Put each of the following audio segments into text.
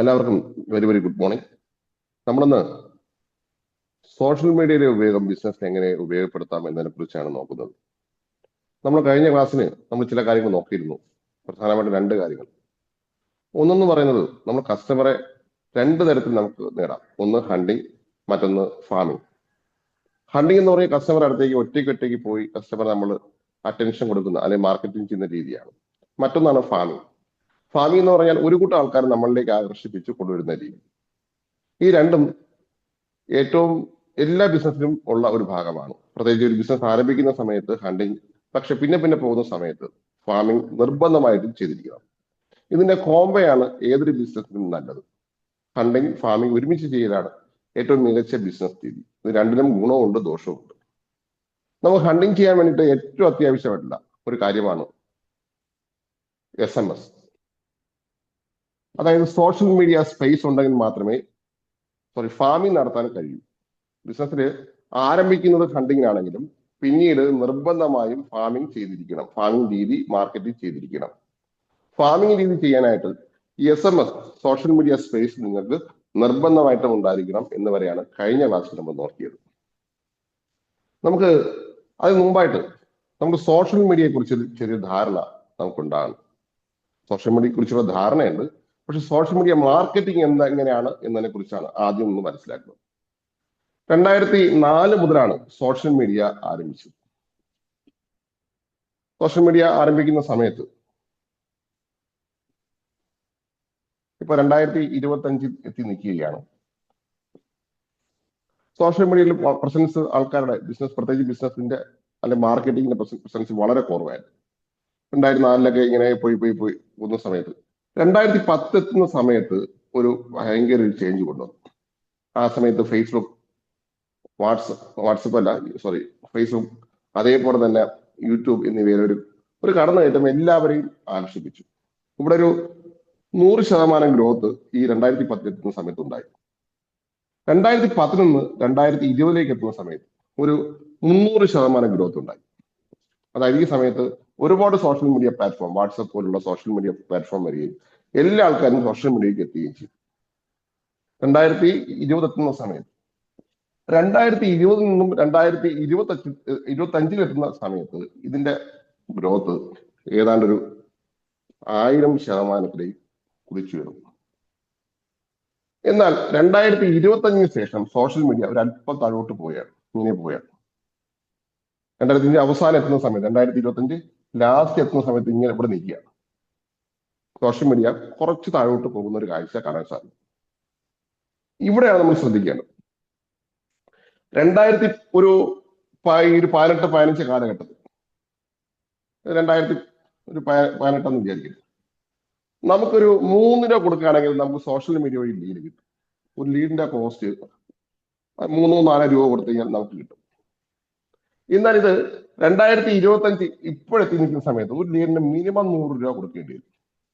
എല്ലാവർക്കും very very good morning. നമ്മളിന്ന് social മീഡിയയുടെ ഉപയോഗം ബിസിനസ്സിന് എങ്ങനെ ഉപയോഗപ്പെടുത്താം എന്നതിനെ കുറിച്ചാണ് നോക്കുന്നത്. നമ്മൾ കഴിഞ്ഞ ക്ലാസ്സിന് നമ്മൾ ചില കാര്യങ്ങൾ നോക്കിയിരുന്നു. പ്രധാനമായിട്ടും രണ്ട് കാര്യങ്ങൾ. ഒന്നെന്ന് പറയുന്നത് നമ്മൾ കസ്റ്റമറെ രണ്ട് തരത്തിൽ നമുക്ക് നേടാം. ഒന്ന് ഹണ്ടിങ്, മറ്റൊന്ന് ഫാമിംഗ്. ഹണ്ടിങ് എന്ന് പറയുന്ന കസ്റ്റമർ അടുത്തേക്ക് ഒറ്റയ്ക്ക് പോയി കസ്റ്റമർ നമ്മൾ അറ്റൻഷൻ കൊടുക്കുന്ന അല്ലെങ്കിൽ മാർക്കറ്റിംഗ് ചെയ്യുന്ന രീതിയാണ്. മറ്റൊന്നാണ് ഫാമിംഗ്. ഫാമിംഗ് എന്ന് പറഞ്ഞാൽ ഒരു കൂട്ടം ആൾക്കാർ നമ്മളിലേക്ക് ആകർഷിപ്പിച്ച് കൊണ്ടുവരുന്ന രീതി. ഈ രണ്ടും ഏറ്റവും എല്ലാ ബിസിനസ്സിലും ഉള്ള ഒരു ഭാഗമാണ്. പ്രത്യേകിച്ച് ഒരു ബിസിനസ് ആരംഭിക്കുന്ന സമയത്ത് ഹണ്ടിങ്, പക്ഷെ പിന്നെ പോകുന്ന സമയത്ത് ഫാമിംഗ് നിർബന്ധമായിട്ടും ചെയ്തിരിക്കണം. ഇതിന്റെ കോംബോയാണ് ഏതൊരു ബിസിനസ്സിനും നല്ലത്. ഹണ്ടിങ് ഫാമിംഗ് ഒരുമിച്ച് ചെയ്യലാണ് ഏറ്റവും മികച്ച ബിസിനസ് രീതി. ഇത് രണ്ടിനും ഗുണമുണ്ട് ദോഷവുമുണ്ട്. നമുക്ക് ഹണ്ടിങ് ചെയ്യാൻ വേണ്ടിയിട്ട് ഏറ്റവും അത്യാവശ്യമായിട്ടുള്ള ഒരു കാര്യമാണ് SMS. അതായത് സോഷ്യൽ മീഡിയ സ്പേസ് ഉണ്ടെങ്കിൽ മാത്രമേ ഫാമിംഗ് നടത്താൻ കഴിയും. ബിസിനസ്സിൽ ആരംഭിക്കുന്നത് ഹണ്ടിങ്ങിനാണെങ്കിലും പിന്നീട് നിർബന്ധമായും ഫാമിംഗ് ചെയ്തിരിക്കണം. ഫാമിംഗ് രീതി മാർക്കറ്റിംഗ് ചെയ്തിരിക്കണം. ഫാമിംഗ് രീതി ചെയ്യാനായിട്ട് SMS സോഷ്യൽ മീഡിയ സ്പേസ് നിങ്ങൾക്ക് നിർബന്ധമായിട്ടും ഉണ്ടായിരിക്കണം എന്ന് വരെയാണ് കഴിഞ്ഞ ക്ലാസ്സിൽ നമ്മൾ നോക്കിയത്. നമുക്ക് അതിന് മുമ്പായിട്ട് നമുക്ക് സോഷ്യൽ മീഡിയയെ കുറിച്ച് ചെറിയ ധാരണ നമുക്കുണ്ടാകണം. സോഷ്യൽ മീഡിയയെ കുറിച്ചുള്ള ധാരണയുണ്ട്, പക്ഷെ സോഷ്യൽ മീഡിയ മാർക്കറ്റിംഗ് എങ്ങനെയാണ് എന്നതിനെ കുറിച്ചാണ് ആദ്യം ഒന്ന് മനസ്സിലാക്കുന്നത്. 2004 മുതലാണ് സോഷ്യൽ മീഡിയ ആരംഭിച്ചത്. സോഷ്യൽ മീഡിയ ആരംഭിക്കുന്ന സമയത്ത് ഇപ്പൊ 2025 എത്തി നിൽക്കുകയാണ്. സോഷ്യൽ മീഡിയയിൽ പ്രസൻസ് ആൾക്കാരുടെ ബിസിനസ്, പ്രത്യേകിച്ച് ബിസിനസിന്റെ അല്ലെങ്കിൽ മാർക്കറ്റിംഗിന്റെ പ്രസൻസ് വളരെ കുറവായിരുന്നു. 2004 ഇങ്ങനെ പോയി പോകുന്ന സമയത്ത് 2010 എത്തുന്ന സമയത്ത് ഒരു ഭയങ്കര ഒരു ചേഞ്ച് കൊണ്ടുവന്നു. ആ സമയത്ത് ഫേസ്ബുക്ക്, ഫേസ്ബുക്ക്, അതേപോലെ തന്നെ യൂട്യൂബ് എന്നിവയിൽ ഒരു കടന്നുകയറ്റം എല്ലാവരെയും ആകർഷിപ്പിച്ചു. ഇവിടെ ഒരു 100% ഗ്രോത്ത് ഈ 2010 എത്തുന്ന സമയത്ത് ഉണ്ടായി. 2011 2020 എത്തുന്ന സമയത്ത് ഒരു 300% ഗ്രോത്ത് ഉണ്ടായി. അതായത് ഈ സമയത്ത് ഒരുപാട് സോഷ്യൽ മീഡിയ പ്ലാറ്റ്ഫോം, വാട്സപ്പ് പോലുള്ള സോഷ്യൽ മീഡിയ പ്ലാറ്റ്ഫോം വരികയും എല്ലാ ആൾക്കാരും സോഷ്യൽ മീഡിയയ്ക്ക് എത്തുകയും ചെയ്തു. 2020 എത്തുന്ന സമയത്ത് 2020 നിന്നും 2025 എത്തുന്ന സമയത്ത് ഇതിന്റെ ഗ്രോത്ത് ഏതാണ്ട് ഒരു 1000% കുതിച്ചു വരും. എന്നാൽ 2025 ശേഷം സോഷ്യൽ മീഡിയ ഒരു അല്പം താഴോട്ട് പോയാണ്. 2025 അവസാനം എത്തുന്ന സമയത്ത്, 2025 ലാസ്റ്റ് എത്തുന്ന സമയത്ത് ഇങ്ങനെ ഇവിടെ നിൽക്കുകയാണ്. സോഷ്യൽ മീഡിയ കുറച്ച് താഴോട്ട് പോകുന്ന ഒരു കാഴ്ച കാണാൻ സാധിക്കും. ഇവിടെയാണ് നമ്മൾ ശ്രദ്ധിക്കേണ്ടത്. 2018-15 കാലഘട്ടത്തിൽ, 2018 എന്ന് വിചാരിക്കും, നമുക്കൊരു 3 രൂപ കൊടുക്കുകയാണെങ്കിൽ നമുക്ക് സോഷ്യൽ മീഡിയ വഴി ലീഡ് കിട്ടും. ഒരു ലീഡിന്റെ കോസ്റ്റ് 3-4 രൂപ കൊടുത്തു കഴിഞ്ഞാൽ നമുക്ക് കിട്ടും. എന്നാൽ ഇത് 2025 ഇപ്പോഴെത്തി നിൽക്കുന്ന സമയത്ത് ഒരു ലീഡിന് മിനിമം 100 രൂപ കൊടുക്കേണ്ടി വരും.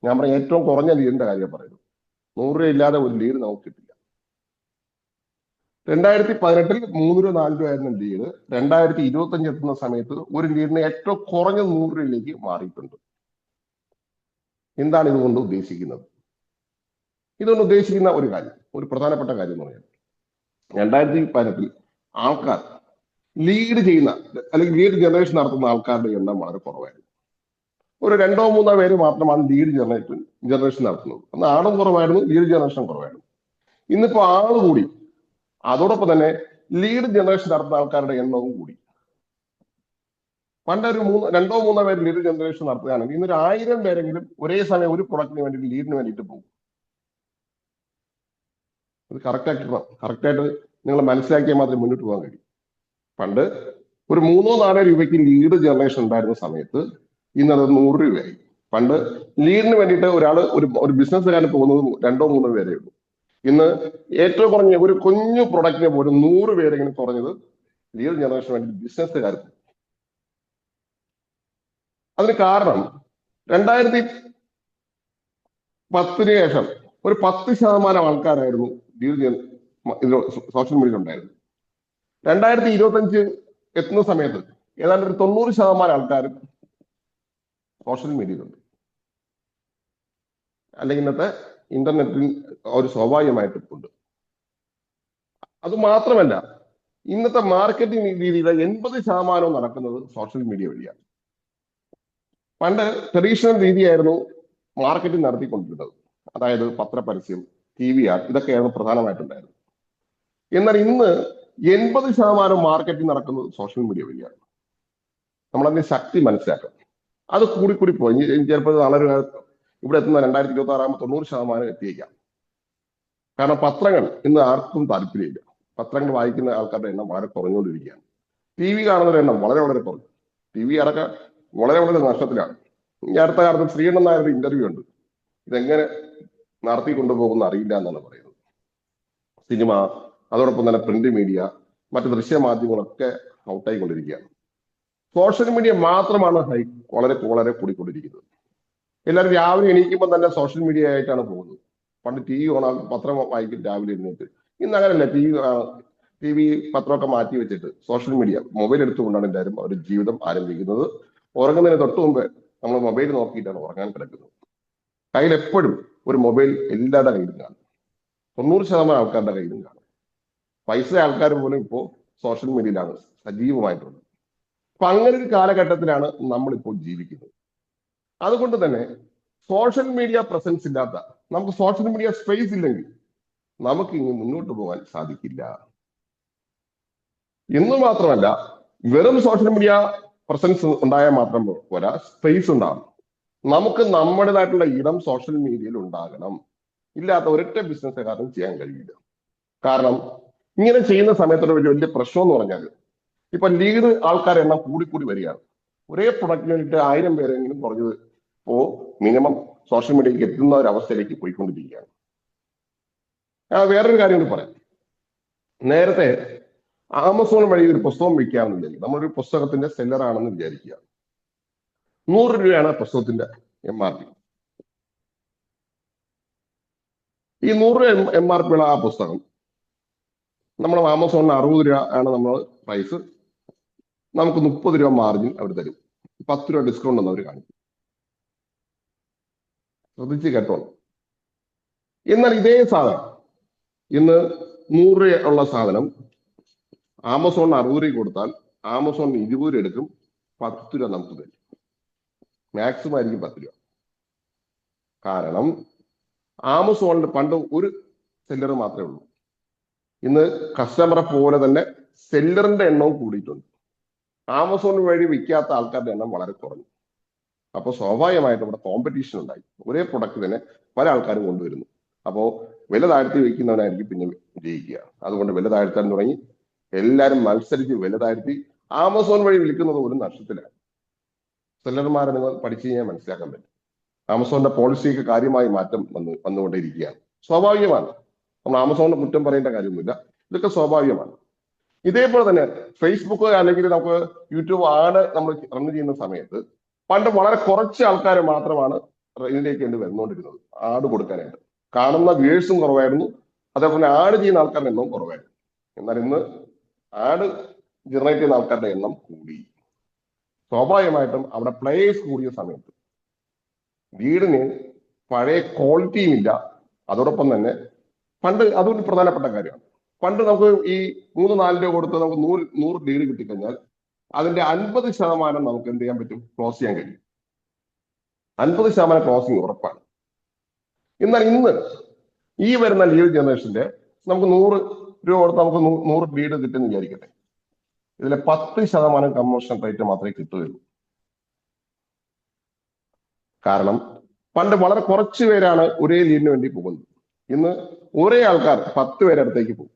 ഞാൻ പറയാം, ഏറ്റവും കുറഞ്ഞ ലീഡിന്റെ കാര്യം പറയുന്നത്. 100 രൂപ ഇല്ലാതെ ഒരു ലീഡ് നമുക്ക് കിട്ടില്ല. 2018 3 രൂപ 4 രൂപ ആയിരുന്ന ലീഡ് 2025 എത്തുന്ന സമയത്ത് ഒരു ലീഡിന് ഏറ്റവും കുറഞ്ഞ 100 രൂപയിലേക്ക് മാറിയിട്ടുണ്ട്. എന്താണ് ഇതുകൊണ്ട് ഉദ്ദേശിക്കുന്നത്? ഇതുകൊണ്ട് ഉദ്ദേശിക്കുന്ന ഒരു കാര്യം, ഒരു പ്രധാനപ്പെട്ട കാര്യം എന്ന് പറയുന്നത്, 2018 ആൾക്കാർ ലീഡ് ചെയ്യുന്ന അല്ലെങ്കിൽ ലീഡ് ജനറേഷൻ നടത്തുന്ന ആൾക്കാരുടെ എണ്ണം വളരെ കുറവായിരുന്നു. ഒരു 2-3 പേര് മാത്രമാണ് ലീഡ് ജനറേഷൻ നടത്തുന്നത്. അന്ന് ആളും കുറവായിരുന്നു, ലീഡ് ജനറേഷൻ കുറവായിരുന്നു. ഇന്നിപ്പോ ആള് കൂടി, അതോടൊപ്പം തന്നെ ലീഡ് ജനറേഷൻ നടത്തുന്ന ആൾക്കാരുടെ എണ്ണവും കൂടി. പണ്ട് ഒരു 2-3 പേര് ലീഡ് ജനറേഷൻ നടത്തുകയാണെങ്കിൽ ഇന്നൊരു 1000 പേരെങ്കിലും ഒരേ സമയം ഒരു പ്രൊഡക്റ്റിന് വേണ്ടിയിട്ട് ലീഡിന് വേണ്ടിയിട്ട് പോകും. അത് കറക്റ്റായിട്ട് നിങ്ങൾ മനസ്സിലാക്കിയാൽ മാത്രമേ മുന്നോട്ട് പോകാൻ കഴിയും. പണ്ട് ഒരു 3-4 രൂപയ്ക്ക് ലീഡ് ജനറേഷൻ ഉണ്ടായിരുന്ന സമയത്ത് ഇന്നത് 100 രൂപയായി. പണ്ട് ലീഡിന് വേണ്ടിയിട്ട് ഒരു ബിസിനസ്സുകാരൻ പോകുന്നത് 2-3 പേരേ ഉള്ളൂ. ഇന്ന് ഏറ്റവും കുറഞ്ഞ ഒരു കുഞ്ഞു പ്രൊഡക്റ്റിനെ പോലും 100 പേരെങ്കിലും കുറഞ്ഞത് ലീഡ് ജനറേഷൻ വേണ്ടി ബിസിനസ്സുകാർ. അതിന് കാരണം 2010 ശേഷം ഒരു 10% ആൾക്കാരായിരുന്നു സോഷ്യൽ മീഡിയ ഉണ്ടായിരുന്നു. 2025 എത്തുന്ന സമയത്ത് ഏതാണ്ട് ഒരു 90% ആൾക്കാരും സോഷ്യൽ മീഡിയയിലുണ്ട്. അല്ലെങ്കിൽ ഇന്നത്തെ ഇന്റർനെറ്റിൽ ഒരു സ്വാഭാവികമായിട്ടും ഉണ്ട്. അത് മാത്രമല്ല, ഇന്നത്തെ മാർക്കറ്റിംഗ് രീതിയിലെ 80% നടക്കുന്നത് സോഷ്യൽ മീഡിയ വഴിയാണ്. പണ്ട് ട്രഡീഷണൽ രീതിയായിരുന്നു മാർക്കറ്റിംഗ് നടത്തിക്കൊണ്ടിരുന്നത്. അതായത് പത്രപരസ്യം, TV ആഡ്, ഇതൊക്കെയായിരുന്നു പ്രധാനമായിട്ടുണ്ടായിരുന്നത്. എന്നാൽ ഇന്ന് 80% മാർക്കറ്റിംഗ് നടക്കുന്നത് സോഷ്യൽ മീഡിയ വഴിയാണ്. നമ്മളതിന്റെ ശക്തി മനസ്സിലാക്കണം. അത് കൂടി പോയി. ചിലപ്പോൾ നാളെ ഇവിടെ എത്തുന്ന 2026 90% എത്തിയേക്കാം. കാരണം പത്രങ്ങൾ ഇന്ന് ആർക്കും താല്പര്യമില്ല. പത്രങ്ങൾ വായിക്കുന്ന ആൾക്കാരുടെ എണ്ണം വളരെ കുറഞ്ഞുകൊണ്ടിരിക്കുകയാണ്. TV കാണുന്നവരുടെ എണ്ണം വളരെ കുറഞ്ഞു. TV അടക്കം വളരെ നഷ്ടത്തിലാണ്. ഈ അടുത്ത കാലത്ത് ശ്രീകണ്ഠൻ നായരുടെ ഇന്റർവ്യൂ ഉണ്ട്. ഇതെങ്ങനെ നടത്തിക്കൊണ്ടുപോകുന്ന അറിയില്ല എന്നാണ് പറയുന്നത്. സിനിമ, അതോടൊപ്പം തന്നെ പ്രിന്റ് മീഡിയ, മറ്റ് ദൃശ്യമാധ്യമങ്ങളൊക്കെ ഔട്ടായിക്കൊണ്ടിരിക്കുകയാണ്. സോഷ്യൽ മീഡിയ മാത്രമാണ് വളരെ കൂടിക്കൊണ്ടിരിക്കുന്നത്. എല്ലാവരും രാവിലെ എണീക്കുമ്പോൾ തന്നെ സോഷ്യൽ മീഡിയ ആയിട്ടാണ് പോകുന്നത്. പണ്ട് TV ഓണാക്കും, പത്രം വായിക്കും രാവിലെ എഴുന്നേറ്റ്. ഇന്ന് അങ്ങനെയല്ല. TV പത്രമൊക്കെ മാറ്റി വെച്ചിട്ട് സോഷ്യൽ മീഡിയ, മൊബൈൽ എടുത്തുകൊണ്ടാണ് എല്ലാവരും ഒരു ജീവിതം ആരംഭിക്കുന്നത്. ഉറങ്ങുന്നതിന് തൊട്ട് മുമ്പ് നമ്മൾ മൊബൈൽ നോക്കിയിട്ടാണ് ഉറങ്ങാൻ കിടക്കുന്നത്. കയ്യിൽ എപ്പോഴും ഒരു മൊബൈൽ എല്ലാവരുടെ കയ്യിലും കാണും. 90% ആൾക്കാരുടെ കയ്യിലും കാണും. പൈസ ആൾക്കാർ പോലും ഇപ്പോൾ സോഷ്യൽ മീഡിയയിലാണ് സജീവമായിട്ടുള്ളത്. അപ്പൊ അങ്ങനെ ഒരു കാലഘട്ടത്തിലാണ് നമ്മളിപ്പോൾ ജീവിക്കുന്നത്. അതുകൊണ്ട് തന്നെ സോഷ്യൽ മീഡിയ പ്രസൻസ് ഇല്ലാത്ത, നമുക്ക് സോഷ്യൽ മീഡിയ സ്പേസ് ഇല്ലെങ്കിൽ നമുക്ക് ഇനി മുന്നോട്ട് പോകാൻ സാധിക്കില്ല. എന്ന് മാത്രമല്ല, വെറും സോഷ്യൽ മീഡിയ പ്രസൻസ് ഉണ്ടായാൽ മാത്രം പോരാ, സ്പേസ് ഉണ്ടാകണം. നമുക്ക് നമ്മുടേതായിട്ടുള്ള ഇടം സോഷ്യൽ മീഡിയയിൽ ഉണ്ടാകണം. ഇല്ലാത്ത ഒരൊറ്റ ബിസിനസ്സുകാരനും ചെയ്യാൻ കഴിയില്ല. കാരണം ഇങ്ങനെ ചെയ്യുന്ന സമയത്തൊരു വലിയ പ്രശ്നം എന്ന് പറഞ്ഞാൽ, ഇപ്പൊ ലീഡ് ആൾക്കാരുടെ എണ്ണം കൂടി വരികയാണ്. ഒരേ പ്രൊഡക്റ്റിന് വേണ്ടിയിട്ട് 1000 പേരെങ്കിലും കുറഞ്ഞത് ഇപ്പോ മിനിമം സോഷ്യൽ മീഡിയയിലേക്ക് എത്തുന്ന ഒരു അവസ്ഥയിലേക്ക് പോയിക്കൊണ്ടിരിക്കുകയാണ്. വേറൊരു കാര്യം കൂടി പറയാം. നേരത്തെ ആമസോൺ വഴി ഒരു പുസ്തകം വിൽക്കാമെന്ന് വിചാരിക്കും. നമ്മളൊരു പുസ്തകത്തിന്റെ സെല്ലറാണെന്ന് വിചാരിക്കുക. 100 രൂപയാണ് പുസ്തകത്തിന്റെ MRP. ഈ 100 രൂപ MRP ഉള്ള ആ പുസ്തകം നമ്മൾ ആമസോണിന് 60 രൂപ ആണ് നമ്മൾ പ്രൈസ്. നമുക്ക് 30 രൂപ മാർജിൻ അവർ തരും. 10 രൂപ ഡിസ്കൗണ്ട് എന്ന് അവർ കാണിക്കും. ശ്രദ്ധിച്ച് കേട്ടോളൂ. എന്നാൽ ഇതേ സാധനം ഇന്ന് 100 രൂപ ഉള്ള സാധനം ആമസോണിന് 60 രൂപ കൊടുത്താൽ ആമസോണിന് 20 രൂപ എടുക്കും. 10 രൂപ നമുക്ക് തരും. മാക്സിമം ആയിരിക്കും 10 രൂപ. കാരണം ആമസോണിൽ പണ്ട് ഒരു സെല്ലർ മാത്രമേ ഉള്ളൂ. ഇന്ന് കസ്റ്റമറെ പോലെ തന്നെ സെല്ലറിന്റെ എണ്ണവും കൂടിയിട്ടുണ്ട്. ആമസോൺ വഴി വിൽക്കാത്ത ആൾക്കാരുടെ എണ്ണം വളരെ കുറഞ്ഞു. അപ്പോൾ സ്വാഭാവികമായിട്ടും ഇവിടെ കോമ്പറ്റീഷൻ ഉണ്ടായി. ഒരേ പ്രൊഡക്റ്റ് തന്നെ പല ആൾക്കാരും കൊണ്ടുവരുന്നു. അപ്പോൾ വില താഴ്ത്തി വിൽക്കുന്നവനായിരിക്കും പിന്നെ ജയിക്കുക. അതുകൊണ്ട് വില താഴ്ത്താൻ തുടങ്ങി. എല്ലാവരും മത്സരിച്ച് വില താഴ്ത്തി ആമസോൺ വഴി വിൽക്കുന്നത് ഒരു നഷ്ടത്തിലാണ്. സെല്ലർമാരെ നിങ്ങൾ പഠിച്ചു കഴിഞ്ഞാൽ മനസ്സിലാക്കാൻ പറ്റും. ആമസോണിന്റെ പോളിസിക്ക് കാര്യമായി മാറ്റം വന്നുകൊണ്ടേയിരിക്കുകയാണ്. സ്വാഭാവികമാണ്. നമ്മൾ ആമസോണിനെ കുറ്റം പറയേണ്ട കാര്യമൊന്നുമില്ല. ഇതൊക്കെ സ്വാഭാവികമാണ്. ഇതേപോലെ തന്നെ ഫേസ്ബുക്ക് അല്ലെങ്കിൽ നമുക്ക് യൂട്യൂബ് ആഡ് നമ്മൾ റൺ ചെയ്യുന്ന സമയത്ത് പണ്ട് വളരെ കുറച്ച് ആൾക്കാർ മാത്രമാണ് ഇതിലേക്ക് വേണ്ടി വരുന്നോണ്ടിരുന്നത് ആഡ് കൊടുക്കാനായിട്ട്. കാണുന്ന വ്യൂവേഴ്സും കുറവായിരുന്നു. അതേപോലെ ആഡ് ചെയ്യുന്ന ആൾക്കാരുടെ എണ്ണവും കുറവായിരുന്നു. എന്നാൽ ഇന്ന് ആഡ് ജനറേറ്റ് ചെയ്യുന്ന ആൾക്കാരുടെ എണ്ണം കൂടി. സ്വാഭാവികമായിട്ടും അവിടെ പ്ലേയേഴ്സ് കൂടിയ സമയത്ത് ലീഡിന് പഴയ ക്വാളിറ്റിയും ഇല്ല. അതോടൊപ്പം തന്നെ പണ്ട് അതൊരു പ്രധാനപ്പെട്ട കാര്യമാണ്. പണ്ട് നമുക്ക് ഈ 3-4 രൂപ കൊടുത്ത് നമുക്ക് 100 ലീഡ് കിട്ടിക്കഴിഞ്ഞാൽ അതിന്റെ 50% നമുക്ക് എന്ത് ചെയ്യാൻ പറ്റും? ക്ലോസ് ചെയ്യാൻ കഴിയും. 50% ക്ലോസിങ് ഉറപ്പാണ്. എന്നാൽ ഇന്ന് ഈ വരുന്ന ലീഡ് ജനറേഷന്റെ നമുക്ക് 100 രൂപ കൊടുത്ത് നമുക്ക് 100 ലീഡ് കിട്ടുമെന്ന് വിചാരിക്കട്ടെ. ഇതിലെ 10% കൺവേർഷൻ റേറ്റ് മാത്രമേ കിട്ടുകയുള്ളൂ. കാരണം പണ്ട് വളരെ കുറച്ച് പേരാണ് ഒരേ ലീഡിന് വേണ്ടി പോകുന്നത്. ഇന്ന് ഒരേ ആൾക്കാർ 10 പേരുടെ അടുത്തേക്ക് പോകും.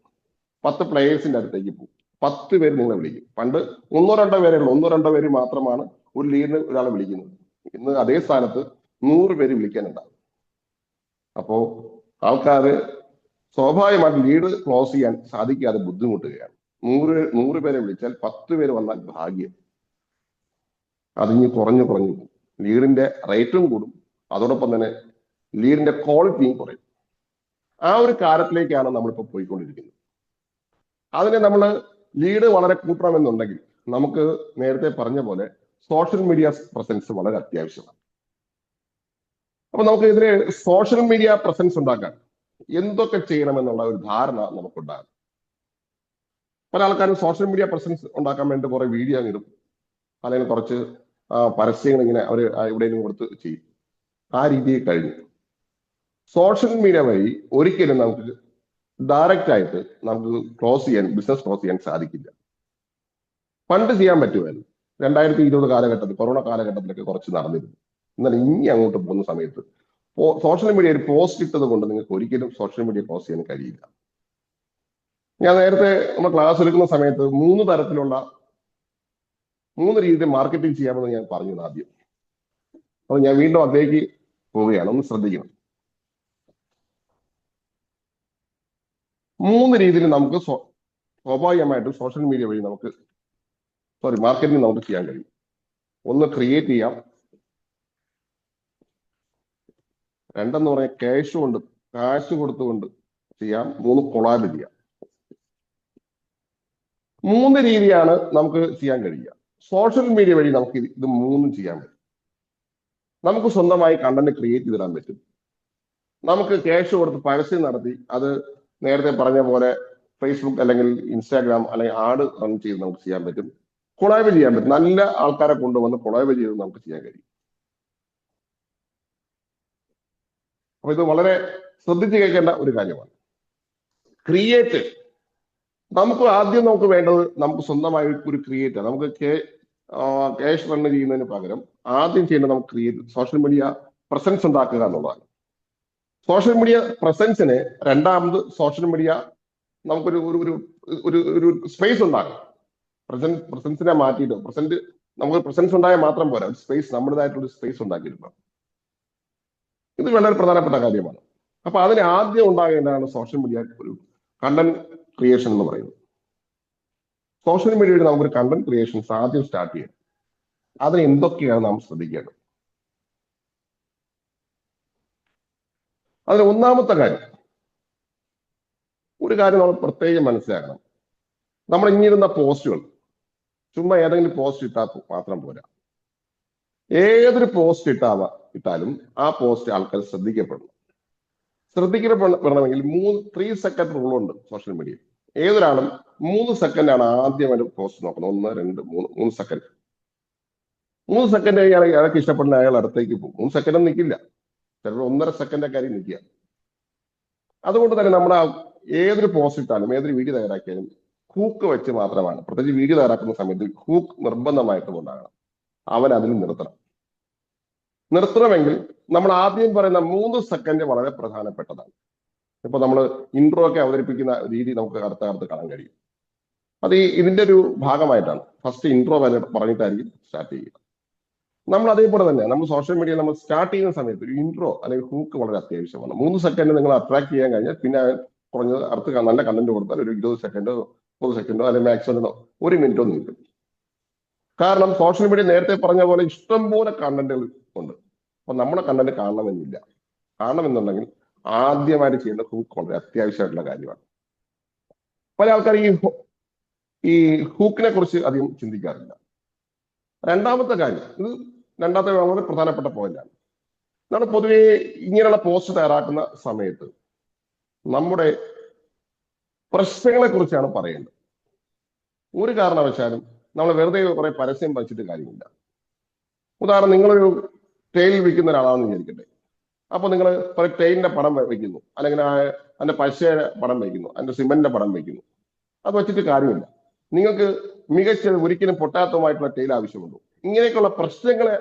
10 പ്ലേയേഴ്സിന്റെ അടുത്തേക്ക് പോകും. 10 പേര് നിങ്ങളെ വിളിക്കും. പണ്ട് 1-2 പേരേ ഉള്ളൂ. 1-2 പേര് മാത്രമാണ് ഒരു ലീഡിന് ഒരാളെ വിളിക്കുന്നത്. ഇന്ന് അതേ സ്ഥാനത്ത് 100 പേര് വിളിക്കാനുണ്ടാവും. അപ്പോ ആൾക്കാർ സ്വാഭാവികമായിട്ട് ലീഡ് ക്ലോസ് ചെയ്യാൻ സാധിക്കാതെ ബുദ്ധിമുട്ടുകയാണ്. 100 പേരെ വിളിച്ചാൽ 10 പേര് വന്നാൽ ഭാഗ്യം. അതിഞ്ഞ് കുറഞ്ഞു പോകും. ലീഡിന്റെ റേറ്റും കൂടും. അതോടൊപ്പം തന്നെ ലീഡിന്റെ ക്വാളിറ്റിയും കുറയും. ആ ഒരു കാലത്തിലേക്കാണ് നമ്മളിപ്പോൾ പോയിക്കൊണ്ടിരിക്കുന്നത്. അതിനെ നമ്മൾ ലീഡ് വളരെ കൂട്ടണമെന്നുണ്ടെങ്കിൽ നമുക്ക് നേരത്തെ പറഞ്ഞ പോലെ സോഷ്യൽ മീഡിയ പ്രസൻസ് വളരെ അത്യാവശ്യമാണ്. അപ്പൊ നമുക്ക് ഇതിന് സോഷ്യൽ മീഡിയ പ്രസൻസ് ഉണ്ടാക്കാൻ എന്തൊക്കെ ചെയ്യണമെന്നുള്ള ഒരു ധാരണ നമുക്കുണ്ടാകും. പല ആൾക്കാരും സോഷ്യൽ മീഡിയ പ്രസൻസ് ഉണ്ടാക്കാൻ വേണ്ടി കുറെ വീഡിയോ ഇടും, അല്ലെങ്കിൽ കുറച്ച് പരസ്യങ്ങൾ ഇങ്ങനെ അവർ എവിടെയെങ്കിലും കൊടുത്ത് ചെയ്യും. ആ രീതിയിൽ കഴിഞ്ഞു. സോഷ്യൽ മീഡിയ വഴി ഒരിക്കലും നമുക്ക് ഡയറക്റ്റ് ആയിട്ട് നമുക്ക് ബിസിനസ് ക്ലോസ് ചെയ്യാൻ സാധിക്കില്ല. പണ്ട് ചെയ്യാൻ പറ്റുമായിരുന്നു. 2020 കാലഘട്ടത്തിൽ, കൊറോണ കാലഘട്ടത്തിലൊക്കെ കുറച്ച് നടന്നിരുന്നു. എന്നാൽ ഇനി അങ്ങോട്ട് പോകുന്ന സമയത്ത് സോഷ്യൽ മീഡിയയിൽ പോസ്റ്റ് ഇട്ടത് കൊണ്ട് നിങ്ങൾക്ക് ഒരിക്കലും സോഷ്യൽ മീഡിയ ക്ലോസ് ചെയ്യാൻ കഴിയില്ല. ഞാൻ നേരത്തെ നമ്മൾ ക്ലാസ് എടുക്കുന്ന സമയത്ത് 3 തരത്തിലുള്ള 3 രീതിയിൽ മാർക്കറ്റിംഗ് ചെയ്യാമെന്ന് ഞാൻ പറഞ്ഞു ആദ്യം. അപ്പൊ ഞാൻ വീണ്ടും അതിലേക്ക് പോവുകയാണ്, ഒന്ന് ശ്രദ്ധിക്കണം. 3 രീതിയിൽ നമുക്ക് സ്വാഭാവികമായിട്ടും സോഷ്യൽ മീഡിയ വഴി മാർക്കറ്റിംഗ് നമുക്ക് ചെയ്യാൻ കഴിയും. ഒന്ന്, ക്രിയേറ്റ് ചെയ്യാം. രണ്ടെന്ന് പറഞ്ഞാൽ കാശ് കൊടുത്തുകൊണ്ട് ചെയ്യാം. 3, കൊളാബ് ചെയ്യാം. 3 രീതിയാണ് നമുക്ക് ചെയ്യാൻ കഴിയുക. സോഷ്യൽ മീഡിയ വഴി നമുക്ക് ഇത് 3 ചെയ്യാൻ പറ്റും. നമുക്ക് സ്വന്തമായി കണ്ടന്റ് ക്രിയേറ്റ് ചെയ്തിടാൻ പറ്റും. നമുക്ക് ക്യാഷ് കൊടുത്ത് പരസ്യം നടത്തി അത് നേരത്തെ പറഞ്ഞ പോലെ ഫേസ്ബുക്ക് അല്ലെങ്കിൽ ഇൻസ്റ്റാഗ്രാം അല്ലെങ്കിൽ ആഡ് റൺ ചെയ്ത് നമുക്ക് ചെയ്യാൻ പറ്റും. കൊളാബ് ചെയ്യാൻ പറ്റും. നല്ല ആൾക്കാരെ കൊണ്ടുവന്ന് കൊളാബ് ചെയ്ത് നമുക്ക് ചെയ്യാൻ കഴിയും. അപ്പൊ ഇത് വളരെ ശ്രദ്ധിച്ച് കേൾക്കേണ്ട ഒരു കാര്യമാണ്. ക്രിയേറ്റ്, നമുക്ക് ആദ്യം വേണ്ടത് നമുക്ക് സ്വന്തമായി ഒരു ക്രിയേറ്റർ, നമുക്ക് ക്യാഷ് റൺ ചെയ്യുന്നതിന് പകരം ആദ്യം ചെയ്യേണ്ടത് നമുക്ക് സോഷ്യൽ മീഡിയ പ്രസൻസ് ഉണ്ടാക്കുക എന്നുള്ളതാണ്. സോഷ്യൽ മീഡിയ പ്രസൻസിന് രണ്ടാമത് സോഷ്യൽ മീഡിയ നമുക്കൊരു ഒരു സ്പേസ് ഉണ്ടാകും. പ്രസൻസിനെ മാറ്റിയിട്ട് നമുക്ക് പ്രസൻസ് ഉണ്ടായാൽ മാത്രം പോരാ, സ്പേസ്, നമ്മുടേതായിട്ടുള്ള സ്പേസ് ഉണ്ടാക്കിയിരിക്കണം. ഇത് വളരെ പ്രധാനപ്പെട്ട കാര്യമാണ്. അപ്പൊ അതിന് ആദ്യം ഉണ്ടാകേണ്ടതാണ് സോഷ്യൽ മീഡിയ ഒരു കണ്ടന്റ് ക്രിയേഷൻ എന്ന് പറയുന്നത്. സോഷ്യൽ മീഡിയയിൽ നമുക്കൊരു കണ്ടന്റ് ക്രിയേഷൻസ് ആദ്യം സ്റ്റാർട്ട് ചെയ്യാം. അതിന് എന്തൊക്കെയാണ് നാം ശ്രദ്ധിക്കേണ്ടത്? അതിന് ഒന്നാമത്തെ കാര്യം, ഒരു കാര്യം നമ്മൾ പ്രത്യേകം മനസ്സിലാക്കണം. നമ്മൾ ഇങ്ങിരുന്ന പോസ്റ്റുകൾ ചുമ്മാ ഏതെങ്കിലും പോസ്റ്റ് ഇട്ടാൽ മാത്രം പോരാ. ഏതൊരു പോസ്റ്റ് ഇട്ടാലും ആ പോസ്റ്റ് ആൾക്കാർ ശ്രദ്ധിക്കപ്പെടണമെങ്കിൽ 3 സെക്കൻഡ് റൂളുണ്ട് സോഷ്യൽ മീഡിയയിൽ. ഏതൊരാളും 3 സെക്കൻഡാണ് ആദ്യം ഒരു പോസ്റ്റ് നോക്കുന്നത്. 1, 2, 3 സെക്കൻഡ്. 3 സെക്കൻഡ് കഴിയാണെങ്കിൽ അയാൾക്ക് ഇഷ്ടപ്പെടുന്ന അയാൾ അടുത്തേക്ക് പോകും. 3 സെക്കൻഡ് നിൽക്കില്ല, ചിലപ്പോൾ 1.5 സെക്കൻഡൊക്കെ ആയിരിക്കും നിൽക്കുക. അതുകൊണ്ട് തന്നെ നമ്മുടെ ഏതൊരു പോസ്റ്റ് ഇട്ടാലും ഏതൊരു വീഡിയോ തയ്യാറാക്കിയാലും ഹൂക്ക് വെച്ച് മാത്രമാണ്. പ്രത്യേകിച്ച് വീഡിയോ തയ്യാറാക്കുന്ന സമയത്ത് ഹൂക്ക് നിർബന്ധമായിട്ടും ഉണ്ടാകണം. അവൻ അതിൽ നിർത്തണമെങ്കിൽ നമ്മൾ ആദ്യം പറയുന്ന 3 സെക്കൻഡ് വളരെ പ്രധാനപ്പെട്ടതാണ്. ഇപ്പൊ നമ്മൾ ഇൻട്രോ ഒക്കെ അവതരിപ്പിക്കുന്ന രീതി നമുക്ക് അടുത്ത കാണാൻ കഴിയും. അത് ഇതിന്റെ ഒരു ഭാഗമായിട്ടാണ്. ഫസ്റ്റ് ഇൻട്രോ പറഞ്ഞിട്ടായിരിക്കും സ്റ്റാർട്ട് ചെയ്യുക. നമ്മൾ അതേപോലെ തന്നെ നമ്മൾ സോഷ്യൽ മീഡിയ നമ്മൾ സ്റ്റാർട്ട് ചെയ്യുന്ന സമയത്ത് ഒരു ഇൻട്രോ അല്ലെങ്കിൽ ഹൂക്ക് വളരെ അത്യാവശ്യമാണ്. 3 സെക്കൻഡ് നിങ്ങൾ അട്രാക്ട് ചെയ്യാൻ കഴിഞ്ഞാൽ പിന്നെ കുറഞ്ഞത് അടുത്ത് നല്ല കണ്ടന്റ് കൊടുത്താൽ ഒരു 20 സെക്കൻഡോ 30 സെക്കൻഡോ അല്ലെങ്കിൽ മാക്സിമം 1 മിനിറ്റോ നിൽക്കും. കാരണം സോഷ്യൽ മീഡിയ നേരത്തെ പറഞ്ഞ പോലെ ഇഷ്ടംപോലെ കണ്ടന്റുകൾ ഉണ്ട്. അപ്പൊ നമ്മുടെ കണ്ടന്റ് കാണണമെന്നുണ്ടെങ്കിൽ ആദ്യമായിട്ട് ചെയ്യേണ്ട ഹൂക്ക് വളരെ അത്യാവശ്യമായിട്ടുള്ള കാര്യമാണ്. പല ആൾക്കാർ ഈ ഹൂക്കിനെ കുറിച്ച് അധികം ചിന്തിക്കാറില്ല. രണ്ടാമത്തെ കാര്യം, ഇത് രണ്ടാമത്തെ വളരെ പ്രധാനപ്പെട്ട പോയിന്റാണ്. നമ്മൾ പൊതുവെ ഇങ്ങനെയുള്ള പോസ്റ്റ് തയ്യാറാക്കുന്ന സമയത്ത് നമ്മുടെ പ്രശ്നങ്ങളെ കുറിച്ചാണ് പറയേണ്ടത്. ഒരു കാരണവശാലും നമ്മൾ വെറുതെ കുറെ പരസ്യം വച്ചിട്ട് കാര്യമില്ല. ഉദാഹരണം, നിങ്ങളൊരു ടെയിൽ വിൽക്കുന്ന ഒരാളാണെന്ന് വിചാരിക്കട്ടെ. അപ്പൊ നിങ്ങൾ ടെയിലിന്റെ പടം വയ്ക്കുന്നു, അല്ലെങ്കിൽ അതിന്റെ പശയുടെ പടം വയ്ക്കുന്നു, അതിന്റെ സിമെന്റിന്റെ പടം വയ്ക്കുന്നു. അത് വെച്ചിട്ട് കാര്യമില്ല. നിങ്ങൾക്ക് മികച്ച ഒരിക്കലും പൊട്ടാത്തതുമായിട്ടുള്ള ടെയിൽ ആവശ്യമുണ്ടോ? ഇങ്ങനെയൊക്കെയുള്ള പ്രശ്നങ്ങളെ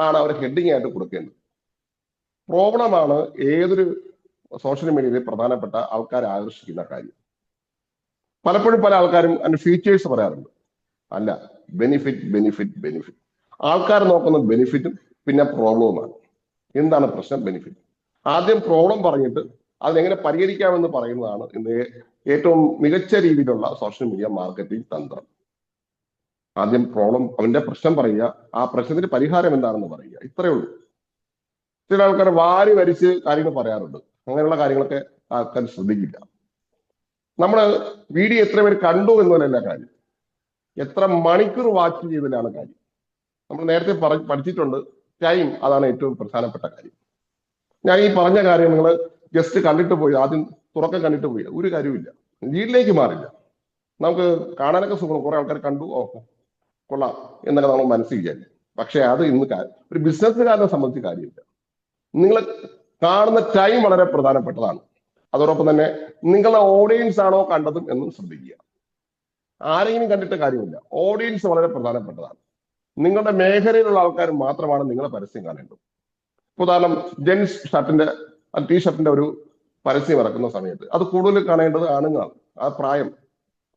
ആണ് അവർ ഹെഡിങ് ആയിട്ട് കൊടുക്കേണ്ടത്. പ്രോബ്ലമാണ് ഏതൊരു സോഷ്യൽ മീഡിയയിൽ പ്രധാനപ്പെട്ട ആൾക്കാരെ ആകർഷിക്കുന്ന കാര്യം. പലപ്പോഴും പല ആൾക്കാരും അതിന്റെ ഫീച്ചേഴ്സ് പറയാറുണ്ട്. അല്ല, ബെനിഫിറ്റ്. ആൾക്കാർ നോക്കുന്ന ബെനിഫിറ്റും പിന്നെ പ്രോബ്ലവുമാണ്. എന്താണ് പ്രശ്നം? ബെനിഫിറ്റ്. ആദ്യം പ്രോബ്ലം പറഞ്ഞിട്ട് അതിനെങ്ങനെ പരിഹരിക്കാമെന്ന് പറയുന്നതാണ് ഇന്ന് ഏറ്റവും മികച്ച രീതിയിലുള്ള സോഷ്യൽ മീഡിയ മാർക്കറ്റിംഗ് തന്ത്രം. ആദ്യം പ്രോബ്ലം, അവന്റെ പ്രശ്നം പറയുക, ആ പ്രശ്നത്തിന് പരിഹാരം എന്താണെന്ന് പറയുക. ഇത്രയേ ഉള്ളൂ. ചില ആൾക്കാർ വാരി വരിച്ച് കാര്യങ്ങൾ പറയാറുണ്ട്. അങ്ങനെയുള്ള കാര്യങ്ങളൊക്കെ ആൾക്കാർ ശ്രദ്ധിക്കില്ല. നമ്മള് വീഡിയോ എത്ര പേര് കണ്ടു എന്നതല്ല കാര്യം, എത്ര മണിക്കൂർ വാച്ച് ചെയ്തതിലാണ് കാര്യം. നമ്മൾ നേരത്തെ പഠിച്ചിട്ടുണ്ട്, ടൈം, അതാണ് ഏറ്റവും പ്രധാനപ്പെട്ട കാര്യം. ഞാൻ ഈ പറഞ്ഞ കാര്യം നിങ്ങൾ ജസ്റ്റ് കണ്ടിട്ട് പോയി, ആദ്യം തുറക്കം കണ്ടിട്ട് പോയി, ഒരു കാര്യമില്ല, ലീഡിലേക്ക് മാറില്ല. നമുക്ക് കാണാനൊക്കെ സുഖം, കുറെ ആൾക്കാർ കണ്ടു, ഓ കൊള്ളാം എന്നൊക്കെ നമ്മൾ മനസ്സിൽ വിചാരിക്കും. പക്ഷെ അത് ഇന്ന് ഒരു ബിസിനസ്സുകാരനെ സംബന്ധിച്ച് കാര്യമില്ല. നിങ്ങൾ കാണുന്ന ടൈം വളരെ പ്രധാനപ്പെട്ടതാണ്. അതോടൊപ്പം തന്നെ നിങ്ങളുടെ ഓഡിയൻസ് ആണോ കണ്ടതും എന്നും ശ്രദ്ധിക്കുക. ആരെങ്കിലും കണ്ടിട്ട് കാര്യമില്ല, ഓഡിയൻസ് വളരെ പ്രധാനപ്പെട്ടതാണ്. നിങ്ങളുടെ മേഖലയിലുള്ള ആൾക്കാർ മാത്രമാണ് നിങ്ങളെ പരസ്യം കാണേണ്ടത്. ഉദാഹരണം, ജെൻസ് ഷർട്ടിന്റെ ടീഷർട്ടിന്റെ ഒരു പരസ്യം ഇറക്കുന്ന സമയത്ത് അത് കൂടുതൽ കാണേണ്ടത് ആണുങ്ങളാണ്. ആ പ്രായം,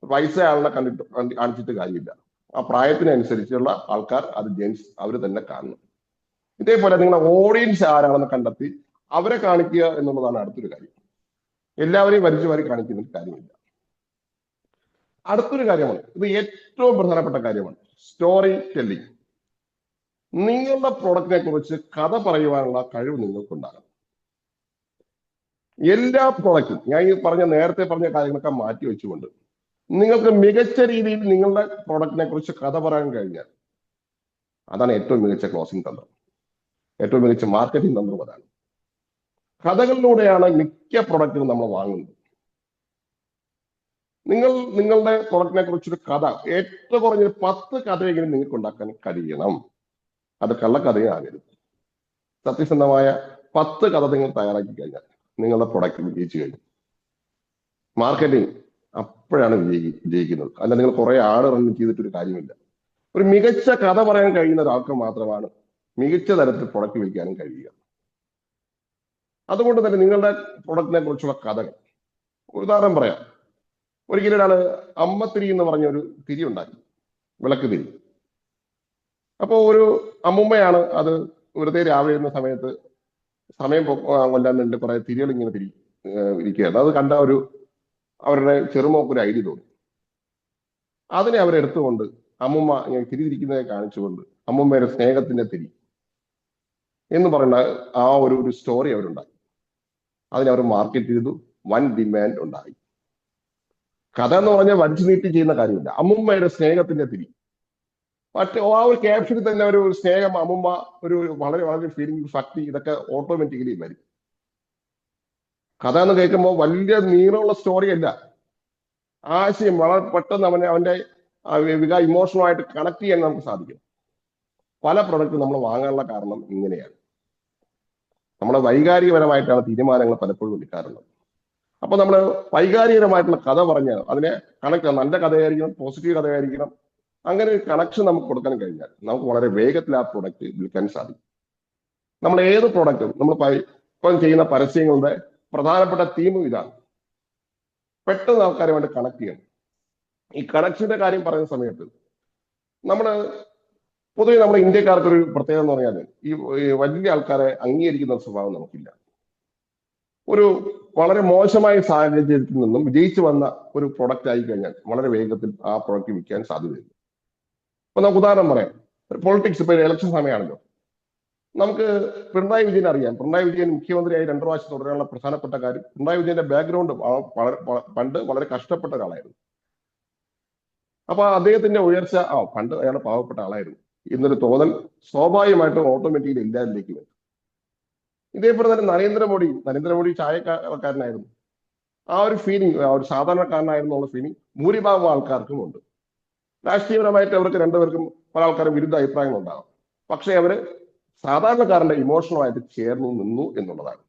വയസ്സ ആളിനെ കാണിച്ചിട്ട് കാര്യമില്ല. ആ പ്രായത്തിനനുസരിച്ചുള്ള ആൾക്കാർ, അത് ജെൻസ്, അവർ തന്നെ കാണണം. ഇതേപോലെ നിങ്ങളുടെ ഓഡിയൻസ് ആരാണെന്ന് കണ്ടെത്തി അവരെ കാണിക്കുക എന്നുള്ളതാണ് അടുത്തൊരു കാര്യം. എല്ലാവരെയും വലിച്ചു വാരി കാണിക്കുന്നതിൽ കാര്യമില്ല. അടുത്തൊരു കാര്യമാണ്, ഇത് ഏറ്റവും പ്രധാനപ്പെട്ട കാര്യമാണ്, സ്റ്റോറി ടെല്ലിംഗ്. നിങ്ങളുടെ പ്രൊഡക്റ്റിനെ കുറിച്ച് കഥ പറയുവാനുള്ള കഴിവ് നിങ്ങൾക്കുണ്ടാകണം. എല്ലാ പ്രൊഡക്റ്റും, ഞാൻ ഈ നേരത്തെ പറഞ്ഞ കാര്യങ്ങളൊക്കെ മാറ്റി വെച്ചുകൊണ്ട് നിങ്ങൾക്ക് മികച്ച രീതിയിൽ നിങ്ങളുടെ പ്രൊഡക്റ്റിനെ കുറിച്ച് കഥ പറയാൻ കഴിഞ്ഞാൽ അതാണ് ഏറ്റവും മികച്ച ക്ലോസിംഗ് തന്ത്രം, ഏറ്റവും മികച്ച മാർക്കറ്റിംഗ് തന്ത്രം. അതാണ്, കഥകളിലൂടെയാണ് മിക്ക പ്രൊഡക്റ്റും നമ്മൾ വാങ്ങുന്നത്. നിങ്ങളുടെ പ്രൊഡക്റ്റിനെ കുറിച്ചൊരു കഥ, ഏറ്റവും കുറഞ്ഞൊരു 10 കഥയെങ്കിലും നിങ്ങൾക്ക് ഉണ്ടാക്കാൻ കഴിയണം. അത് കള്ളക്കഥയും ആകരുത്. സത്യസന്ധമായ 10 കഥ നിങ്ങൾ തയ്യാറാക്കി കഴിഞ്ഞാൽ നിങ്ങളുടെ പ്രൊഡക്റ്റ് വിജയിച്ചു കഴിഞ്ഞു. മാർക്കറ്റിംഗ് അപ്പോഴാണ് വിജയിക്കുന്നത്. അല്ല നിങ്ങൾ കുറെ ആട് റൺ ചെയ്തിട്ടൊരു കാര്യമില്ല. ഒരു മികച്ച കഥ പറയാൻ കഴിയുന്ന ഒരാൾക്ക് മാത്രമാണ് മികച്ച തരത്തിൽ പ്രൊഡക്റ്റ് വിൽക്കാനും കഴിയുക. അതുകൊണ്ട് തന്നെ നിങ്ങളുടെ പ്രൊഡക്റ്റിനെ കുറിച്ചുള്ള കഥകൾ, ഉദാഹരണം പറയാം. ഒരിക്കലും ഒരാള് അമ്മത്തിരി എന്ന് പറഞ്ഞ ഒരു തിരി ഉണ്ടാക്കി, വിളക്ക് തിരി. അപ്പോ ഒരു അമ്മുമ്മയാണ് അത് വെറുതെ രാവിലെ ഇരുന്ന സമയത്ത് സമയം കൊല്ലാൻ വേണ്ടി കുറെ തിരികൾ ഇങ്ങനെ ഇരിക്കുകയാണ്. അത് കണ്ട അവരുടെ ചെറുമോക്കൊരു ഐഡിയ തോന്നി. അതിനെ അവരെടുത്തുകൊണ്ട് അമ്മുമ്മ ഇങ്ങനെ തിരിതിരിക്കുന്നതിനെ കാണിച്ചുകൊണ്ട് അമ്മുമ്മയുടെ സ്നേഹത്തിന്റെ തിരി എന്ന് പറയുന്ന ആ ഒരു സ്റ്റോറി അവരുണ്ടാക്കി. അതിനെ അവർ മാർക്കറ്റ് ചെയ്തു, വൻ ഡിമാൻഡ് ഉണ്ടായി. കഥ എന്ന് പറഞ്ഞാൽ വലിച്ചു നീട്ടി ചെയ്യുന്ന കാര്യമില്ല. അമ്മുമ്മയുടെ സ്നേഹത്തിന്റെ തിരി, മറ്റേ ആ ഒരു ക്യാപ്ഷനിൽ തന്നെ ഒരു സ്നേഹം, അമ്മുമ്മ, ഒരു വളരെ വളരെ ഫീലിംഗ്, ഭക്തി, ഇതൊക്കെ ഓട്ടോമാറ്റിക്കലി വരും. കഥ എന്ന് കേൾക്കുമ്പോൾ വലിയ നീളമുള്ള സ്റ്റോറി അല്ല, ആശയം വളരെ പെട്ടെന്ന് അവന്റെ ഇമോഷണലായിട്ട് കണക്ട് ചെയ്യാൻ നമുക്ക് സാധിക്കും. പല പ്രൊഡക്റ്റും നമ്മൾ വാങ്ങാനുള്ള കാരണം ഇങ്ങനെയാണ്. നമ്മുടെ വൈകാരികപരമായിട്ടാണ് തീരുമാനങ്ങൾ പലപ്പോഴും എടുക്കാറുള്ളത്. അപ്പൊ നമ്മൾ വൈകാരികപരമായിട്ടുള്ള കഥ പറഞ്ഞാൽ അതിനെ കണക്ട്, നല്ല കഥയായിരിക്കണം, പോസിറ്റീവ് കഥയായിരിക്കണം. അങ്ങനെ ഒരു കണക്ഷൻ നമുക്ക് കൊടുക്കാൻ കഴിഞ്ഞാൽ നമുക്ക് വളരെ വേഗത്തിൽ ആ പ്രൊഡക്റ്റ് വിൽക്കാൻ സാധിക്കും. നമ്മൾ ഏത് പ്രൊഡക്റ്റും, നമ്മൾ ഇപ്പം ചെയ്യുന്ന പരസ്യങ്ങളുടെ പ്രധാനപ്പെട്ട തീമും ഇതാണ്, പെട്ടെന്ന് ആൾക്കാരുമായിട്ട് കണക്ട് ചെയ്യണം. ഈ കണക്ഷന്റെ കാര്യം പറയുന്ന സമയത്ത് പൊതുവെ നമ്മുടെ ഇന്ത്യക്കാർക്ക് ഒരു പ്രത്യേകത എന്ന് പറഞ്ഞാൽ ഈ വലിയ ആൾക്കാരെ അംഗീകരിക്കുന്ന സ്വഭാവം നമുക്കില്ല. ഒരു വളരെ മോശമായ സാഹചര്യത്തിൽ നിന്നും വിജയിച്ചു വന്ന ഒരു പ്രൊഡക്റ്റ് ആയി കഴിഞ്ഞാൽ വളരെ വേഗത്തിൽ ആ പ്രൊഡക്റ്റ് വിൽക്കാൻ സാധ്യതയുണ്ട്. അപ്പൊ നമുക്ക് ഉദാഹരണം പറയാം. പൊളിറ്റിക്സ്, ഇപ്പൊ ഇലക്ഷൻ സമയമാണല്ലോ. നമുക്ക് പിണറായി വിജയൻ അറിയാം. പിണറായി വിജയൻ മുഖ്യമന്ത്രിയായി 2 പ്രാവശ്യം തുടരാനുള്ള പ്രധാനപ്പെട്ട കാര്യം, പിണറായി വിജയന്റെ ബാക്ക്ഗ്രൗണ്ട് പണ്ട് വളരെ കഷ്ടപ്പെട്ട ഒരാളായിരുന്നു. അപ്പൊ അദ്ദേഹത്തിന്റെ ഉയർച്ച, പണ്ട് അയാൾ പാവപ്പെട്ട ആളായിരുന്നു എന്നൊരു തോന്നൽ സ്വാഭാവികമായിട്ടും ഓട്ടോമാറ്റിക്കലി എല്ലാവരിലേക്ക് വരും. ഇതേപോലെ തന്നെ നരേന്ദ്രമോദി ചായക്കാരനായിരുന്നു. ആ ഒരു ഫീലിംഗ്, ഒരു സാധാരണക്കാരനായിരുന്നു എന്നുള്ള ഫീലിംഗ് ഭൂരിഭാഗം ആൾക്കാർക്കും ഉണ്ട്. രാഷ്ട്രീയപരമായിട്ട് അവർക്ക് രണ്ടുപേർക്കും പല ആൾക്കാരും വിരുദ്ധ അഭിപ്രായങ്ങൾ ഉണ്ടാകും. പക്ഷെ അവര് സാധാരണക്കാരന്റെ ഇമോഷണലായിട്ട് ചേർന്ന് നിന്നു എന്നുള്ളതാണ്.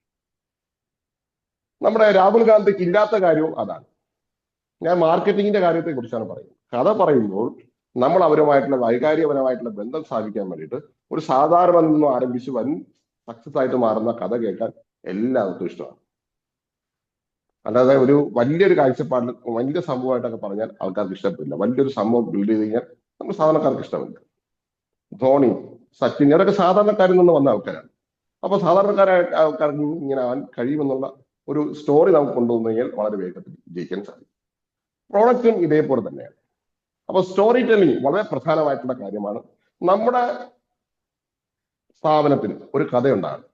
നമ്മുടെ രാഹുൽ ഗാന്ധിക്ക് ഇല്ലാത്ത കാര്യവും അതാണ്. ഞാൻ മാർക്കറ്റിങ്ങിന്റെ കാര്യത്തെ കുറിച്ചാണ് പറയുന്നത്. കഥ പറയുമ്പോൾ നമ്മൾ അവരുമായിട്ടുള്ള വൈകാരികപരമായിട്ടുള്ള ബന്ധം സ്ഥാപിക്കാൻ വേണ്ടിയിട്ട് ഒരു സാധാരണ നിന്നും ആരംഭിച്ച് വൻ സക്സസ് ആയിട്ട് മാറുന്ന കഥ കേൾക്കാൻ എല്ലാവർക്കും ഇഷ്ടമാണ്. അല്ലാതെ ഒരു വലിയൊരു കാഴ്ചപ്പാടിൽ വലിയ സംഭവമായിട്ടൊക്കെ പറഞ്ഞാൽ ആൾക്കാർക്ക് ഇഷ്ടപ്പെടില്ല. വലിയൊരു സംഭവം ബിൽഡ് ചെയ്ത് കഴിഞ്ഞാൽ നമ്മൾ സാധാരണക്കാർക്ക് ഇഷ്ടമില്ല. ധോണി, സച്ചിൻ, ഇവരൊക്കെ സാധാരണക്കാരിൽ നിന്ന് വന്ന ആൾക്കാരാണ്. അപ്പൊ സാധാരണക്കാരായ ആൾക്കാർക്ക് ഇങ്ങനെ ആവാൻ കഴിയുമെന്നുള്ള ഒരു സ്റ്റോറി നമുക്ക് കൊണ്ടുവന്നു കഴിഞ്ഞാൽ വളരെ വേഗത്തിൽ ജയിക്കാൻ സാധിക്കും. പ്രോഡക്റ്റും ഇതേപോലെ തന്നെയാണ്. അപ്പൊ സ്റ്റോറി ടെല്ലിംഗ് വളരെ പ്രധാനമായിട്ടുള്ള കാര്യമാണ്. നമ്മുടെ സ്ഥാപനത്തിന് ഒരു കഥയുണ്ടാകണം.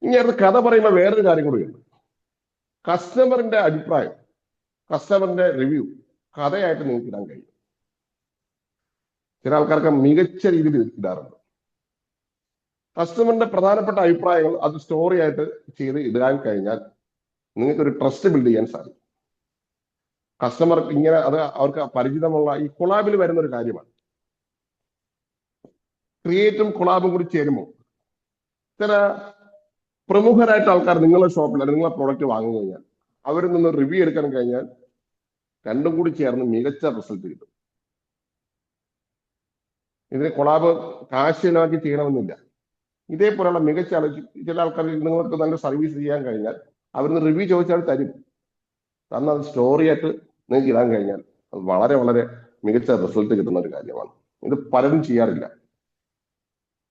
ഇനി അടുത്ത് കഥ പറയുമ്പോൾ വേറൊരു കാര്യം കൂടിയുണ്ട്. കസ്റ്റമറിന്റെ അഭിപ്രായം, കസ്റ്റമറിന്റെ റിവ്യൂ കഥയായിട്ട് നിങ്ങൾക്ക് ഇടാൻ കഴിയും. ചില ആൾക്കാർക്ക് മികച്ച രീതിയിൽ ഇടാറുണ്ട്. കസ്റ്റമറിന്റെ പ്രധാനപ്പെട്ട അഭിപ്രായങ്ങൾ അത് സ്റ്റോറി ആയിട്ട് ചെയ്ത് ഇടാൻ കഴിഞ്ഞാൽ നിങ്ങൾക്ക് ഒരു ട്രസ്റ്റ് ബിൽഡ് ചെയ്യാൻ സാധിക്കും. കസ്റ്റമർ ഇങ്ങനെ അത് അവർക്ക് പരിചിതമുള്ള ഈ കൊളാബിൽ വരുന്ന ഒരു കാര്യമാണ്. ക്രിയേറ്റും കൊളാബും കൂടി ചേരുമ്പോൾ ചില പ്രമുഖരായിട്ട് ആൾക്കാർ നിങ്ങളുടെ ഷോപ്പിൽ അല്ലെങ്കിൽ നിങ്ങളുടെ പ്രോഡക്റ്റ് വാങ്ങി കഴിഞ്ഞാൽ അവരിൽ നിന്ന് റിവ്യൂ എടുക്കാൻ കഴിഞ്ഞാൽ രണ്ടും കൂടി ചേർന്ന് മികച്ച റിസൾട്ട് കിട്ടും. ഇതിന് കൊളാബ് കാശ് ചിലവാക്കി ചെയ്യണമെന്നില്ല. ഇതേപോലെയുള്ള മികച്ച ചില ആൾക്കാർ നിങ്ങൾക്ക് നല്ല സർവീസ് ചെയ്യാൻ കഴിഞ്ഞാൽ അവരിന്ന് റിവ്യൂ ചോദിച്ചാൽ തരും. തന്നത് സ്റ്റോറി ആയിട്ട് നിങ്ങൾക്ക് ഇടാൻ കഴിഞ്ഞാൽ അത് വളരെ വളരെ മികച്ച റിസൾട്ട് കിട്ടുന്ന ഒരു കാര്യമാണ്. ഇത് പലരും ചെയ്യാറില്ല.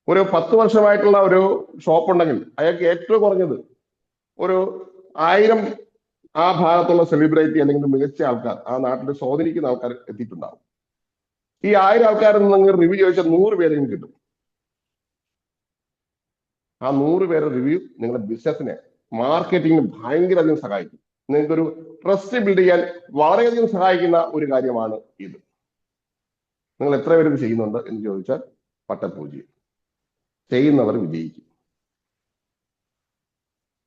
ഒരു 10 വർഷമായിട്ടുള്ള ഒരു ഷോപ്പ് ഉണ്ടെങ്കിൽ അയാൾക്ക് ഏറ്റവും കുറഞ്ഞത് ഒരു 1000 ആ ഭാഗത്തുള്ള സെലിബ്രിറ്റി അല്ലെങ്കിൽ മികച്ച ആൾക്കാർ, ആ നാട്ടിൽ സ്വാധീനിക്കുന്ന ആൾക്കാർ എത്തിയിട്ടുണ്ടാവും. ഈ 1000 ആൾക്കാരിൽ നിന്ന് റിവ്യൂ ചോദിച്ചാൽ 100 പേരെയും കിട്ടും. ആ 100 പേരുടെ റിവ്യൂ നിങ്ങളുടെ ബിസിനസിനെ മാർക്കറ്റിംഗിന് ഭയങ്കര അധികം സഹായിക്കും. നിങ്ങൾക്കൊരു ട്രസ്റ്റ് ബിൽഡ് ചെയ്യാൻ വളരെയധികം സഹായിക്കുന്ന ഒരു കാര്യമാണ് ഇത്. നിങ്ങൾ എത്ര പേര് ഇത് ചെയ്യുന്നുണ്ട് എന്ന് ചോദിച്ചാൽ പട്ടപ്പൂജ്യം. ചെയ്യുന്നവർ വിജയിക്കും.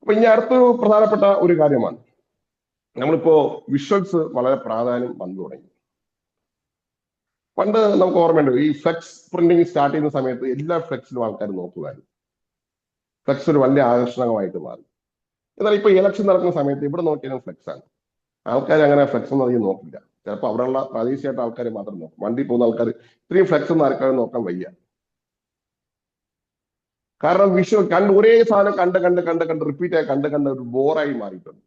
അപ്പൊ ഇനി അടുത്തൊരു പ്രധാനപ്പെട്ട ഒരു കാര്യമാണ്, നമ്മളിപ്പോ വിഷ്വൽസ് വളരെ പ്രാധാന്യം വന്നു തുടങ്ങി. പണ്ട് നമുക്ക് ഓർമ്മയുണ്ട്, ഈ ഫ്ലെക്സ് പ്രിന്റിങ് സ്റ്റാർട്ട് ചെയ്യുന്ന സമയത്ത് എല്ലാ ഫ്ലെക്സിലും ആൾക്കാർ നോക്കുമായിരുന്നു. ഫ്ലെക്സ് ഒരു വലിയ ആകർഷണമായിട്ട് മാറി. എന്നാൽ ഇപ്പൊ ഇലക്ഷൻ നടക്കുന്ന സമയത്ത് ഇവിടെ നോക്കിയാലും ഫ്ലെക്സ് ആണ്. ആൾക്കാർ അങ്ങനെ ഫ്ലെക്സ് ഒന്നും അധികം നോക്കില്ല. ചിലപ്പോൾ അവിടെയുള്ള പ്രാദേശികമായിട്ട് ആൾക്കാർ മാത്രം നോക്കും. വണ്ടി പോകുന്ന ആൾക്കാർ ഇത്രയും ഫ്ലെക്സ് ഒന്നും ആൾക്കാരെ നോക്കാൻ വയ്യ. കാരണം വിഷ്വൽ ഒരേ സാധനം കണ്ട് റിപ്പീറ്റ് ആയി കണ്ട് ഒരു ബോറായി മാറിയിട്ടുണ്ട്.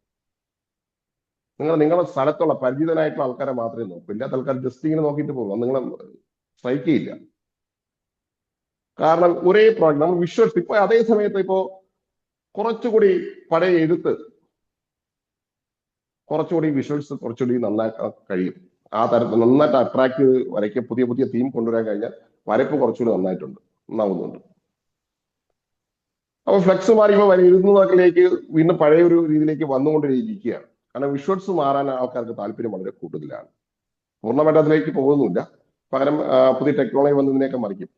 നിങ്ങളുടെ സ്ഥലത്തുള്ള പരിചിതനായിട്ടുള്ള ആൾക്കാരെ മാത്രമേ നോക്കൂ. ഇല്ലാത്ത ആൾക്കാർ ജസ്റ്റ് ഇങ്ങനെ നോക്കിയിട്ട് പോകും. നിങ്ങളെ സ്ട്രൈക്ക് ചെയ്യില്ല. കാരണം ഒരേ പ്രോഡക്റ്റ് നമ്മൾ വിഷ്വൽസ് ഇപ്പൊ അതേ സമയത്ത് ഇപ്പോ കുറച്ചുകൂടി പഴയ എഴുത്ത് കുറച്ചുകൂടി വിഷ്വൽസ് കുറച്ചുകൂടി നന്നാക്കാൻ കഴിയും. ആ തരത്തിൽ നന്നായിട്ട് അട്രാക്ട് വരയ്ക്ക് പുതിയ പുതിയ തീം കൊണ്ടുവരാൻ കഴിഞ്ഞാൽ വരപ്പ് കുറച്ചുകൂടി നന്നാവുന്നുണ്ട്. അപ്പൊ ഫ്ലെക്സ് മാറി ഇപ്പൊ എഴുതുന്നതിലേക്ക് വീണ്ടും പഴയ ഒരു രീതിയിലേക്ക് വന്നുകൊണ്ടിരിക്കുകയാണ്. കാരണം വിഷ്വൽസ് മാറാൻ ആൾക്കാർക്ക് താല്പര്യം വളരെ കൂടുതലാണ്. പൂർണ്ണമായിട്ട് അതിലേക്ക് പോകുന്നില്ല. പകരം പുതിയ ടെക്നോളജി വന്നതിനെയൊക്കെ മറിക്കും.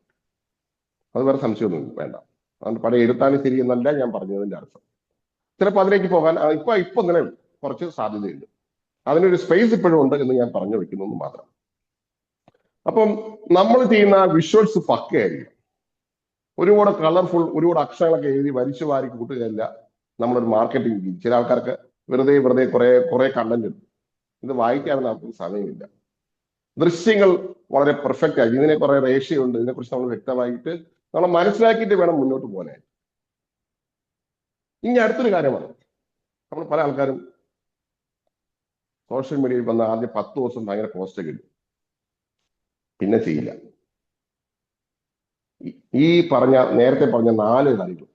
അത് വേറെ സംശയമൊന്നും വേണ്ട. അതുകൊണ്ട് പഴയ എഴുത്താനും ശരി എന്നല്ല ഞാൻ പറഞ്ഞതിന്റെ അർത്ഥം. ചിലപ്പോൾ അതിലേക്ക് പോകാൻ ഇപ്പൊ ഇങ്ങനെ കുറച്ച് സാധ്യതയുണ്ട്. അതിനൊരു സ്പേസ് ഇപ്പോഴും ഉണ്ട് എന്ന് ഞാൻ പറഞ്ഞു വെക്കുന്നു മാത്രം. അപ്പം നമ്മൾ ചെയ്യുന്ന വിഷ്വൽസ് പക്കയായിരിക്കും. ഒരുപാട് കളർഫുൾ, ഒരുപാട് അക്ഷരങ്ങളൊക്കെ എഴുതി വരിച്ചു വാരി കൂട്ടുകയല്ല നമ്മളൊരു മാർക്കറ്റിംഗ് രീതി. ചില ആൾക്കാർക്ക് വെറുതെ കുറെ കണ്ടന്റ് ഉണ്ട്. ഇത് വായിക്കാനൊന്നും നമുക്ക് സമയമില്ല. ദൃശ്യങ്ങൾ വളരെ പെർഫെക്റ്റ് ആയി, ഇതിനെ കുറെ റേഷ്യോ ഉണ്ട്, ഇതിനെക്കുറിച്ച് നമ്മൾ വ്യക്തമായിട്ട് നമ്മൾ മനസ്സിലാക്കിയിട്ട് വേണം മുന്നോട്ട് പോകാനായി. ഇനി അടുത്തൊരു കാര്യമാണ്, നമ്മൾ പല ആൾക്കാരും സോഷ്യൽ മീഡിയയിൽ വന്ന ആദ്യം 10 ദിവസം ഭയങ്കര പോസ്റ്റൊക്കെ ഇടും, പിന്നെ ചെയ്യില്ല. ഈ നേരത്തെ പറഞ്ഞ 4 കാര്യങ്ങൾ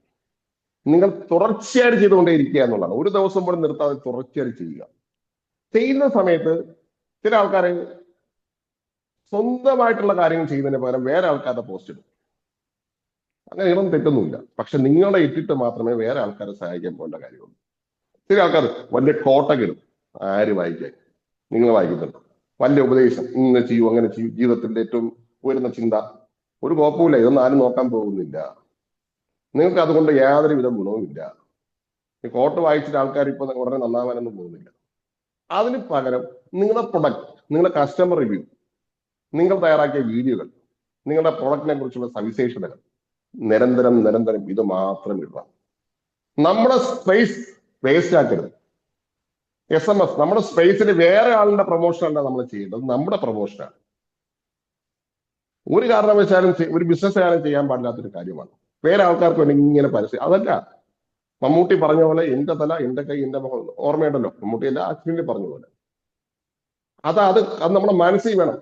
നിങ്ങൾ തുടർച്ചയായിട്ട് ചെയ്തുകൊണ്ടേ ഇരിക്കുക എന്നുള്ളതാണ്. ഒരു ദിവസം പോലും നിർത്താതെ തുടർച്ചയായിട്ട് ചെയ്യുക. ചെയ്യുന്ന സമയത്ത് ചില ആൾക്കാർ സ്വന്തമായിട്ടുള്ള കാര്യങ്ങൾ ചെയ്യുന്നതിന് പകരം വേറെ ആൾക്കാരുടെ പോസ്റ്റ് ഇടും. അങ്ങനെ ഇതൊന്നും തെറ്റൊന്നുമില്ല. പക്ഷെ നിങ്ങളെ ഇട്ടിട്ട് മാത്രമേ വേറെ ആൾക്കാരെ സഹായിക്കാൻ പോകേണ്ട കാര്യമുള്ളൂ. ചില ആൾക്കാർ വലിയ കോട്ടൊക്കെ ഇടും. ആര് വായിക്കാൻ? നിങ്ങൾ വായിക്കുന്നുണ്ട്. വലിയ ഉപദേശം, ഇങ്ങനെ ചെയ്യൂ അങ്ങനെ ചെയ്യൂ, ജീവിതത്തിന്റെ ഏറ്റവും ഉയർന്ന ചിന്ത. ഒരു കുഴപ്പമില്ല, ഇതൊന്നും ആരും നോക്കാൻ പോകുന്നില്ല. നിങ്ങൾക്ക് അതുകൊണ്ട് യാതൊരു വിധ ഗുണവുമില്ല. ഈ കോട്ട് വായിച്ചിട്ട് ആൾക്കാർ ഇപ്പൊ ഉടനെ നന്നാവാനൊന്നും പോകുന്നില്ല. അതിന് പകരം നിങ്ങളുടെ പ്രൊഡക്റ്റ്, നിങ്ങളുടെ കസ്റ്റമർ റിവ്യൂ, നിങ്ങൾ തയ്യാറാക്കിയ വീഡിയോകൾ, നിങ്ങളുടെ പ്രൊഡക്റ്റിനെ കുറിച്ചുള്ള സവിശേഷതകൾ നിരന്തരം ഇത് മാത്രം ഇടണം. നമ്മുടെ സ്പേസ് വേസ്റ്റ് ആക്കരുത്. SMS നമ്മുടെ സ്പേസിൽ വേറെ ആളുടെ പ്രൊമോഷൻ അല്ല നമ്മൾ ചെയ്യേണ്ടത്, നമ്മുടെ പ്രൊമോഷനാണ്. ഒരു കാരണവശാലും ഒരു ബിസിനസ്സുകാരൻ ചെയ്യാൻ പാടില്ലാത്തൊരു കാര്യമാണ് വേറെ ആൾക്കാർക്ക് വേണ്ടി ഇങ്ങനെ പരസ്യം. അതല്ല, മമ്മൂട്ടി പറഞ്ഞ പോലെ എന്റെ തല എന്റെ കൈ എന്റെ മുഖം, ഓർമ്മയുണ്ടല്ലോ മമ്മൂട്ടി എല്ലാ ആക്സിഡന്റിൽ പറഞ്ഞ പോലെ. അത് നമ്മുടെ മനസ്സിൽ വേണം.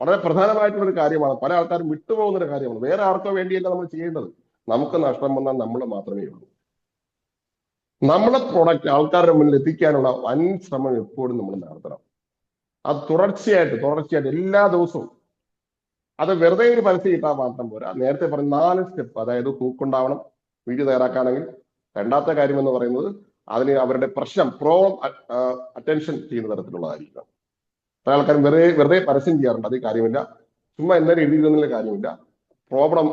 വളരെ പ്രധാനമായിട്ടുള്ള ഒരു കാര്യമാണ്. പല ആൾക്കാരും വിട്ടുപോകുന്ന ഒരു കാര്യമാണ്. വേറെ ആർക്കോ വേണ്ടിയല്ല നമ്മൾ ചെയ്യേണ്ടത്. നമുക്ക് നഷ്ടം വന്നാൽ നമ്മൾ മാത്രമേ ഉള്ളൂ. നമ്മുടെ പ്രോഡക്റ്റ് ആൾക്കാരുടെ മുന്നിൽ എത്തിക്കാനുള്ള വൻ ശ്രമം എപ്പോഴും നമ്മൾ നടത്തണം. അത് തുടർച്ചയായിട്ട് എല്ലാ ദിവസവും. അത് വെറുതെ ഒരു പരസ്യം കിട്ടാൻ മാത്രം പോരാ. നേരത്തെ പറഞ്ഞ 4 സ്റ്റെപ്പ്, അതായത് ഹൂക്കുണ്ടാവണം വീഡിയോ തയ്യാറാക്കുകയാണെങ്കിൽ. രണ്ടാമത്തെ കാര്യം എന്ന് പറയുന്നത് അതിന് അവരുടെ പ്രോബ്ലം അറ്റൻഷൻ ചെയ്യുന്ന തരത്തിലുള്ളതായിരിക്കണം. പല ആൾക്കാരും വെറുതെ പരസ്യം ചെയ്യാറുണ്ട്. അത് കാര്യമില്ല. ചുമ്മാ എന്തായാലും എഴുതിയിരുന്നുള്ള കാര്യമില്ല. പ്രോബ്ലം,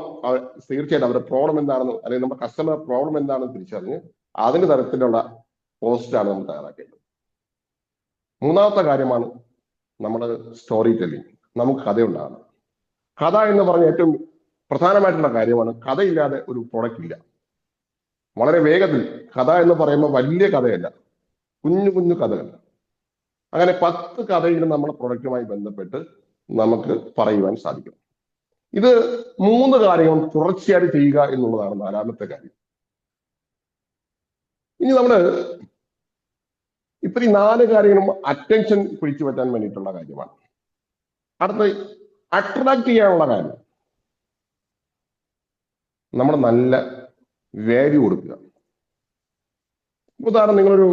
തീർച്ചയായിട്ടും അവരുടെ പ്രോബ്ലം എന്താണെന്ന്, അല്ലെങ്കിൽ നമ്മുടെ കസ്റ്റമർ പ്രോബ്ലം എന്താണെന്ന് തിരിച്ചറിഞ്ഞ് അതിന് തരത്തിലുള്ള പോസ്റ്റാണ് നമ്മൾ തയ്യാറാക്കേണ്ടത്. മൂന്നാമത്തെ കാര്യമാണ് നമ്മുടെ സ്റ്റോറി ടെല്ലിംഗ്. നമുക്ക് കഥയുണ്ടാകണം. കഥ എന്ന് പറഞ്ഞ ഏറ്റവും പ്രധാനമായിട്ടുള്ള കാര്യമാണ്. കഥയില്ലാതെ ഒരു പ്രൊഡക്റ്റ് ഇല്ല. വളരെ വേഗത്തിൽ കഥ എന്ന് പറയുമ്പോൾ വലിയ കഥയല്ല, കുഞ്ഞു കുഞ്ഞു കഥകൾ. അങ്ങനെ 10 കഥയിൽ നമ്മുടെ പ്രൊഡക്റ്റുമായി ബന്ധപ്പെട്ട് നമുക്ക് പറയുവാൻ സാധിക്കും. ഇത് 3 കാര്യങ്ങൾ തുടർച്ചയായിട്ട് ചെയ്യുക എന്നുള്ളതാണ് 4ാമത്തെ കാര്യം. ഇനി നമ്മള് ഇത്രയും 4 കാര്യങ്ങളും അറ്റൻഷൻ പിടിച്ചു പറ്റാൻ വേണ്ടിയിട്ടുള്ള കാര്യമാണ്. അടുത്ത അട്രാക്ട് ചെയ്യാനുള്ള കാര്യം, നമ്മൾ നല്ല വാല്യൂ കൊടുക്കുക. ഉദാഹരണം, നിങ്ങളൊരു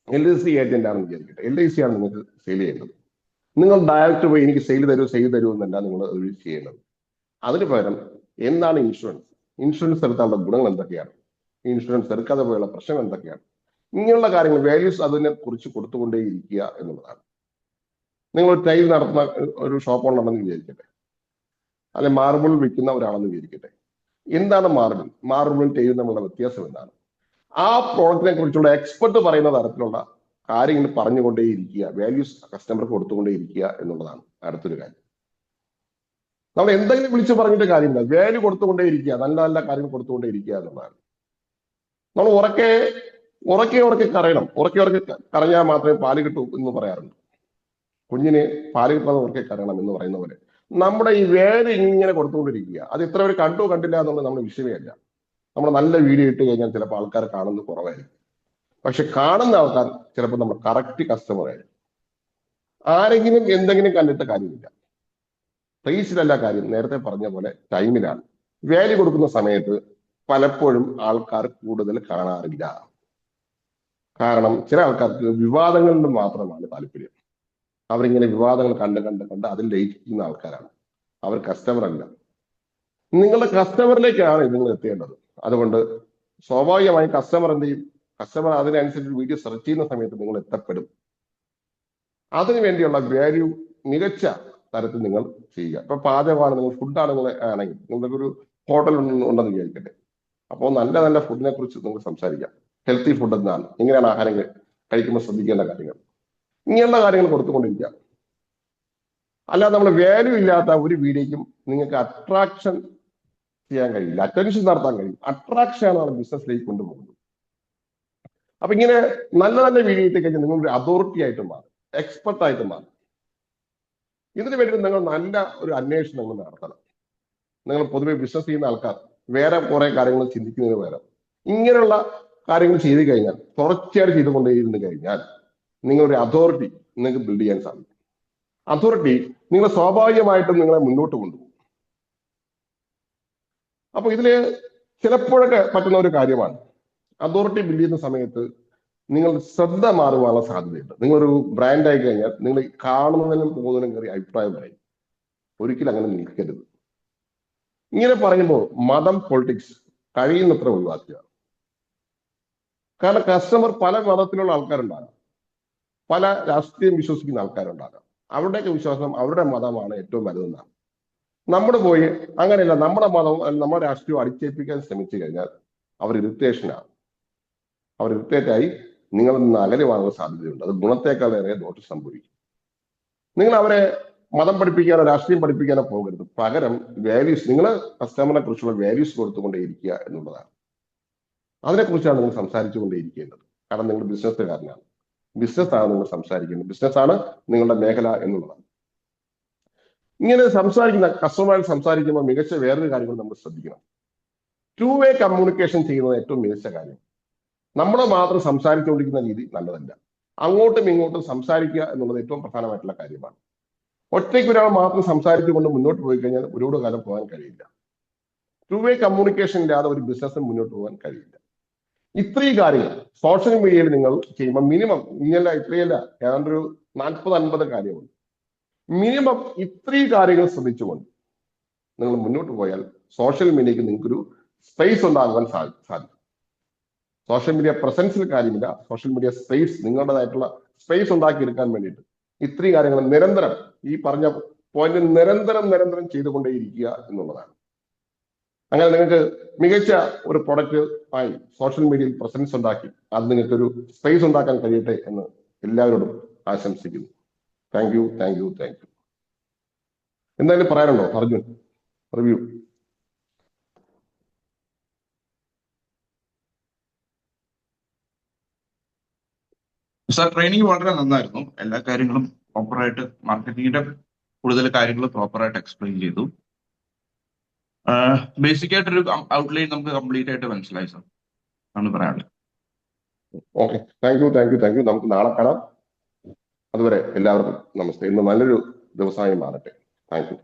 LIC ഏജന്റ് ആണെന്ന് വിചാരിക്കട്ടെ. LIC ആണ് നിങ്ങൾക്ക് സെയിൽ ചെയ്യേണ്ടത്. നിങ്ങൾ ഡയറക്റ്റ് പോയി എനിക്ക് സെയിൽ തരൂ എന്നല്ല നിങ്ങൾ ചെയ്യേണ്ടത്. അതിന് പകരം എന്താണ് ഇൻഷുറൻസ്, ഇൻഷുറൻസ് എടുത്താലുള്ള ഗുണങ്ങൾ എന്തൊക്കെയാണ്, ഇൻഷുറൻസ് എടുക്കാതെ പോയുള്ള പ്രശ്നം എന്തൊക്കെയാണ്, ഇങ്ങനെയുള്ള കാര്യങ്ങൾ വാല്യൂസ് അതിനെ കുറിച്ച് കൊടുത്തുകൊണ്ടേയിരിക്കുക എന്നുള്ളതാണ്. നിങ്ങൾ ടൈൽ നടത്തുന്ന ഒരു ഷോപ്പ് ഓണറാണെന്ന് വിചാരിക്കട്ടെ, അല്ലെ മാർബിൾ വിൽക്കുന്ന ഒരാളെന്ന് വിചാരിക്കട്ടെ. എന്താണ് മാർബിളും ടൈലും തമ്മിലുള്ള വ്യത്യാസം എന്താണ്? ആ പ്രോഡക്റ്റിനെ കുറിച്ചുള്ള എക്സ്പെർട്ട് പറയുന്ന തരത്തിലുള്ള കാര്യങ്ങൾ പറഞ്ഞുകൊണ്ടേയിരിക്കുക, വാല്യൂസ് കസ്റ്റമർക്ക് കൊടുത്തുകൊണ്ടേയിരിക്കുക എന്നുള്ളതാണ് അടുത്തൊരു കാര്യം. നമ്മൾ എന്തെങ്കിലും വിളിച്ചു പറഞ്ഞിട്ട് കാര്യമില്ല, വാല്യൂ കൊടുത്തുകൊണ്ടേയിരിക്കുക, നല്ല നല്ല കാര്യങ്ങൾ കൊടുത്തുകൊണ്ടേയിരിക്കുക എന്നുള്ളതാണ്. നമ്മൾ ഉറക്കെ കരയണം. ഉറക്കെ കരഞ്ഞാൽ മാത്രമേ പാല് കിട്ടൂ എന്ന് പറയാറുണ്ട്. കുഞ്ഞിന് പാല് കിട്ടാതെ ഉറക്കെ കരയണം എന്ന് പറയുന്ന പോലെ നമ്മുടെ ഈ വാല്യൂ ഇങ്ങനെ കൊടുത്തുകൊണ്ടിരിക്കുക. അത് ഇത്ര പേര് കണ്ടു കണ്ടില്ല എന്നുള്ളത് നമ്മുടെ വിഷയമല്ല. നമ്മൾ നല്ല വീഡിയോ ഇട്ട് കഴിഞ്ഞാൽ ചിലപ്പോൾ ആൾക്കാർ കാണുന്നത് കുറവായിരിക്കും. പക്ഷെ കാണുന്ന ആൾക്കാർ ചിലപ്പോൾ നമ്മൾ കറക്റ്റ് കസ്റ്റമർ ആയിരിക്കും. ആരെങ്കിലും എന്തെങ്കിലും കണ്ടിട്ട് കാര്യമില്ല. പ്രൈസിലല്ല കാര്യം, നേരത്തെ പറഞ്ഞ പോലെ ടൈമിലാണ്. വാല്യൂ കൊടുക്കുന്ന സമയത്ത് പലപ്പോഴും ആൾക്കാർ കൂടുതൽ കാണാറില്ല. കാരണം ചില ആൾക്കാർക്ക് വിവാദങ്ങളിൽ മാത്രമാണ് താല്പര്യം. അവരിങ്ങനെ വിവാദങ്ങൾ കണ്ട് അതിൽ ലയിക്കുന്ന ആൾക്കാരാണ്. അവർ കസ്റ്റമർ അല്ല. നിങ്ങളുടെ കസ്റ്റമറിലേക്കാണ് നിങ്ങൾ എത്തേണ്ടത്. അതുകൊണ്ട് സ്വാഭാവികമായും കസ്റ്റമർ എന്ത് ചെയ്യും? കസ്റ്റമർ അതിനനുസരിച്ച് വീഡിയോ സെർച്ച് ചെയ്യുന്ന സമയത്ത് നിങ്ങൾ എത്തപ്പെടും. അതിനു വേണ്ടിയുള്ള വാല്യൂ മികച്ച തരത്തിൽ നിങ്ങൾ ചെയ്യുക. ഇപ്പൊ പാചകമാണ്, നിങ്ങൾ ഫുഡാണ് ആണെങ്കിൽ, നിങ്ങൾക്ക് ഒരു ഹോട്ടൽ ഉണ്ടെന്ന് വിചാരിക്കട്ടെ. അപ്പോൾ നല്ല നല്ല ഫുഡിനെ കുറിച്ച് നിങ്ങൾക്ക് സംസാരിക്കാം. ഹെൽത്തി ഫുഡ് എന്താണ്, എങ്ങനെയാണ് ആഹാരം കഴിക്കുമ്പോൾ ശ്രദ്ധിക്കേണ്ട കാര്യങ്ങൾ, ഇങ്ങനെയുള്ള കാര്യങ്ങൾ കൊടുത്തുകൊണ്ടിരിക്കുക. അല്ലാതെ നമ്മൾ വാല്യൂ ഇല്ലാത്ത ഒരു വീഡിയോയ്ക്കും നിങ്ങൾക്ക് അട്രാക്ഷൻ ചെയ്യാൻ കഴിയില്ല, അറ്റൻഷൻ നടത്താൻ കഴിയും. അട്രാക്ഷൻ ആണ് ബിസിനസ്സിലേക്ക് കൊണ്ടുപോകുന്നത്. അപ്പൊ ഇങ്ങനെ നല്ല നല്ല വീഡിയോ ഇട്ട് കഴിഞ്ഞാൽ നിങ്ങളൊരു അതോറിറ്റി ആയിട്ട് മാറും, എക്സ്പെർട്ട് ആയിട്ട് മാറും. ഇതിനു വേണ്ടി നിങ്ങൾ നല്ല ഒരു അന്വേഷണം നിങ്ങൾ നടത്തണം. നിങ്ങൾ പൊതുവെ ബിസിനസ് ചെയ്യുന്ന ആൾക്കാർ വേറെ കുറെ കാര്യങ്ങൾ ചിന്തിക്കുന്നതിന് പകരം ഇങ്ങനെയുള്ള കാര്യങ്ങൾ ചെയ്ത് കഴിഞ്ഞാൽ, തുടർച്ചയായിട്ട് ചെയ്തുകൊണ്ടേയിരുന്നു കഴിഞ്ഞാൽ, നിങ്ങളൊരു അതോറിറ്റി നിങ്ങൾക്ക് ബിൽഡ് ചെയ്യാൻ സാധിക്കും. അതോറിറ്റി നിങ്ങൾ സ്വാഭാവികമായിട്ടും നിങ്ങളെ മുന്നോട്ട് കൊണ്ടുപോകും. അപ്പൊ ഇതില് ചിലപ്പോഴൊക്കെ പറ്റുന്ന ഒരു കാര്യമാണ്, അതോറിറ്റി ബിൽഡ് ചെയ്യുന്ന സമയത്ത് നിങ്ങൾ ശ്രദ്ധ മാറുവാനുള്ള സാധ്യതയുണ്ട്. നിങ്ങളൊരു ബ്രാൻഡ് ആയി കഴിഞ്ഞാൽ നിങ്ങൾ കാണുന്നതിനും പോകുന്നതിനും കയറി അഭിപ്രായം പറയും. ഒരിക്കലും അങ്ങനെ നിൽക്കരുത്. ഇങ്ങനെ പറയുമ്പോൾ മതം, പൊളിറ്റിക്സ് കഴിയുന്നത്ര ഒഴിവാക്കുക. കാരണം കസ്റ്റമർ പല മതത്തിലുള്ള ആൾക്കാരുണ്ടാകാം, പല രാഷ്ട്രീയം വിശ്വസിക്കുന്ന ആൾക്കാരുണ്ടാകാം. അവരുടെയൊക്കെ വിശ്വാസം അവരുടെ മതമാണ് ഏറ്റവും വലുതെന്നാണ്. നമ്മൾ പോയി അങ്ങനെയല്ല, നമ്മുടെ മതം നമ്മുടെ രാഷ്ട്രീയം അടിച്ചേൽപ്പിക്കാൻ ശ്രമിച്ചു കഴിഞ്ഞാൽ അവർ ഇറിറ്റേഷനാണ്. അവർ ഇറിറ്റേറ്റായി നിങ്ങളിൽ നിന്ന് അകലുവാനുള്ള സാധ്യതയുണ്ട്. അത് ഗുണത്തെക്കാളേറെ ദോഷം സംഭവിക്കും. നിങ്ങൾ അവരെ മതം പഠിപ്പിക്കാനോ രാഷ്ട്രീയം പഠിപ്പിക്കാനോ പോകരുത്. പകരം വാല്യൂസ്, നിങ്ങൾ കസ്റ്റമറിനെ കുറിച്ചുള്ള വാല്യൂസ് കൊടുത്തുകൊണ്ടേയിരിക്കുക എന്നുള്ളതാണ്. അതിനെക്കുറിച്ചാണ് നിങ്ങൾ സംസാരിച്ചു കൊണ്ടേയിരിക്കേണ്ടത്. കാരണം നിങ്ങൾ ബിസിനസ്സുകാരനാണ്, ബിസിനസ്സാണ് നിങ്ങൾ സംസാരിക്കുന്നത്, ബിസിനസ്സാണ് നിങ്ങളുടെ മേഖല എന്നുള്ളതാണ്. ഇങ്ങനെ സംസാരിക്കുന്ന കസ്റ്റമറുമായി സംസാരിക്കുമ്പോൾ മികച്ച വേറൊരു കാര്യങ്ങൾ നമ്മൾ ശ്രദ്ധിക്കണം. 2 വേ കമ്മ്യൂണിക്കേഷൻ ചെയ്യുന്നത് ഏറ്റവും മികച്ച കാര്യം. നമ്മൾ മാത്രം സംസാരിച്ചുകൊണ്ടിരിക്കുന്ന രീതി നല്ലതല്ല. അങ്ങോട്ടും ഇങ്ങോട്ടും സംസാരിക്കുക എന്നുള്ളത് ഏറ്റവും പ്രധാനമായിട്ടുള്ള കാര്യമാണ്. ഒറ്റയ്ക്ക് ഒരാൾ മാത്രം സംസാരിച്ചുകൊണ്ട് മുന്നോട്ട് പോയി കഴിഞ്ഞാൽ ഒരുപാട് കാലം പോകാൻ കഴിയില്ല. 2 വേ കമ്മ്യൂണിക്കേഷൻ ഇല്ലാതെ ഒരു ബിസിനസ്സിന് മുന്നോട്ട് പോകാൻ കഴിയില്ല. ഇത്രയും കാര്യങ്ങൾ സോഷ്യൽ മീഡിയയിൽ നിങ്ങൾ ചെയ്യുമ്പോൾ മിനിമം ഇത്രയല്ല, ഏതാണ്ടൊരു 40-50 കാര്യമുണ്ട്. മിനിമം ഇത്രയും കാര്യങ്ങൾ ശ്രദ്ധിച്ചുകൊണ്ട് നിങ്ങൾ മുന്നോട്ട് പോയാൽ സോഷ്യൽ മീഡിയക്ക് നിങ്ങൾക്കൊരു സ്പേസ് ഉണ്ടാകുവാൻ സാധിക്കും. സോഷ്യൽ മീഡിയ പ്രസൻസിൽ കാര്യമില്ല, സോഷ്യൽ മീഡിയ സ്പേസ്, നിങ്ങളുടേതായിട്ടുള്ള സ്പേസ് ഉണ്ടാക്കിയെടുക്കാൻ വേണ്ടിയിട്ട് ഇത്രയും കാര്യങ്ങൾ നിരന്തരം, ഈ പറഞ്ഞ പോയിന്റ് നിരന്തരം ചെയ്തുകൊണ്ടേയിരിക്കുക എന്നുള്ളതാണ്. അങ്ങനെ നിങ്ങൾക്ക് മികച്ച ഒരു പ്രൊഡക്റ്റ് ആയി സോഷ്യൽ മീഡിയയിൽ പ്രസൻസ് ഉണ്ടാക്കി അത് നിങ്ങൾക്ക് ഒരു സ്പേസ് ഉണ്ടാക്കാൻ കഴിയട്ടെ എന്ന് എല്ലാവരോടും ആശംസിക്കുന്നു. Thank you, thank you, thank you. എന്തായാലും പറയാനുണ്ടോ അർജുൻ? റിവ്യൂ. സാർ, ട്രെയിനിങ് വളരെ നന്നായിരുന്നു. എല്ലാ കാര്യങ്ങളും പ്രോപ്പറായിട്ട്, മാർക്കറ്റിംഗിന്റെ കൂടുതൽ കാര്യങ്ങൾ പ്രോപ്പറായിട്ട് എക്സ്പ്ലെയിൻ ചെയ്തു. ബേസിക് ആയിട്ടൊരു ഔട്ട്ലൈൻ നമുക്ക് കംപ്ലീറ്റ് ആയിട്ട് മനസ്സിലായി സാർ, ആണ് പറയാനുള്ളത്. Okay, thank you, thank you, thank you. നമുക്ക് നാളെ കാണാം. അതുവരെ എല്ലാവർക്കും നമസ്തേ. ഇന്ന് നല്ലൊരു ദിവസമായി മാറട്ടെ. Thank you.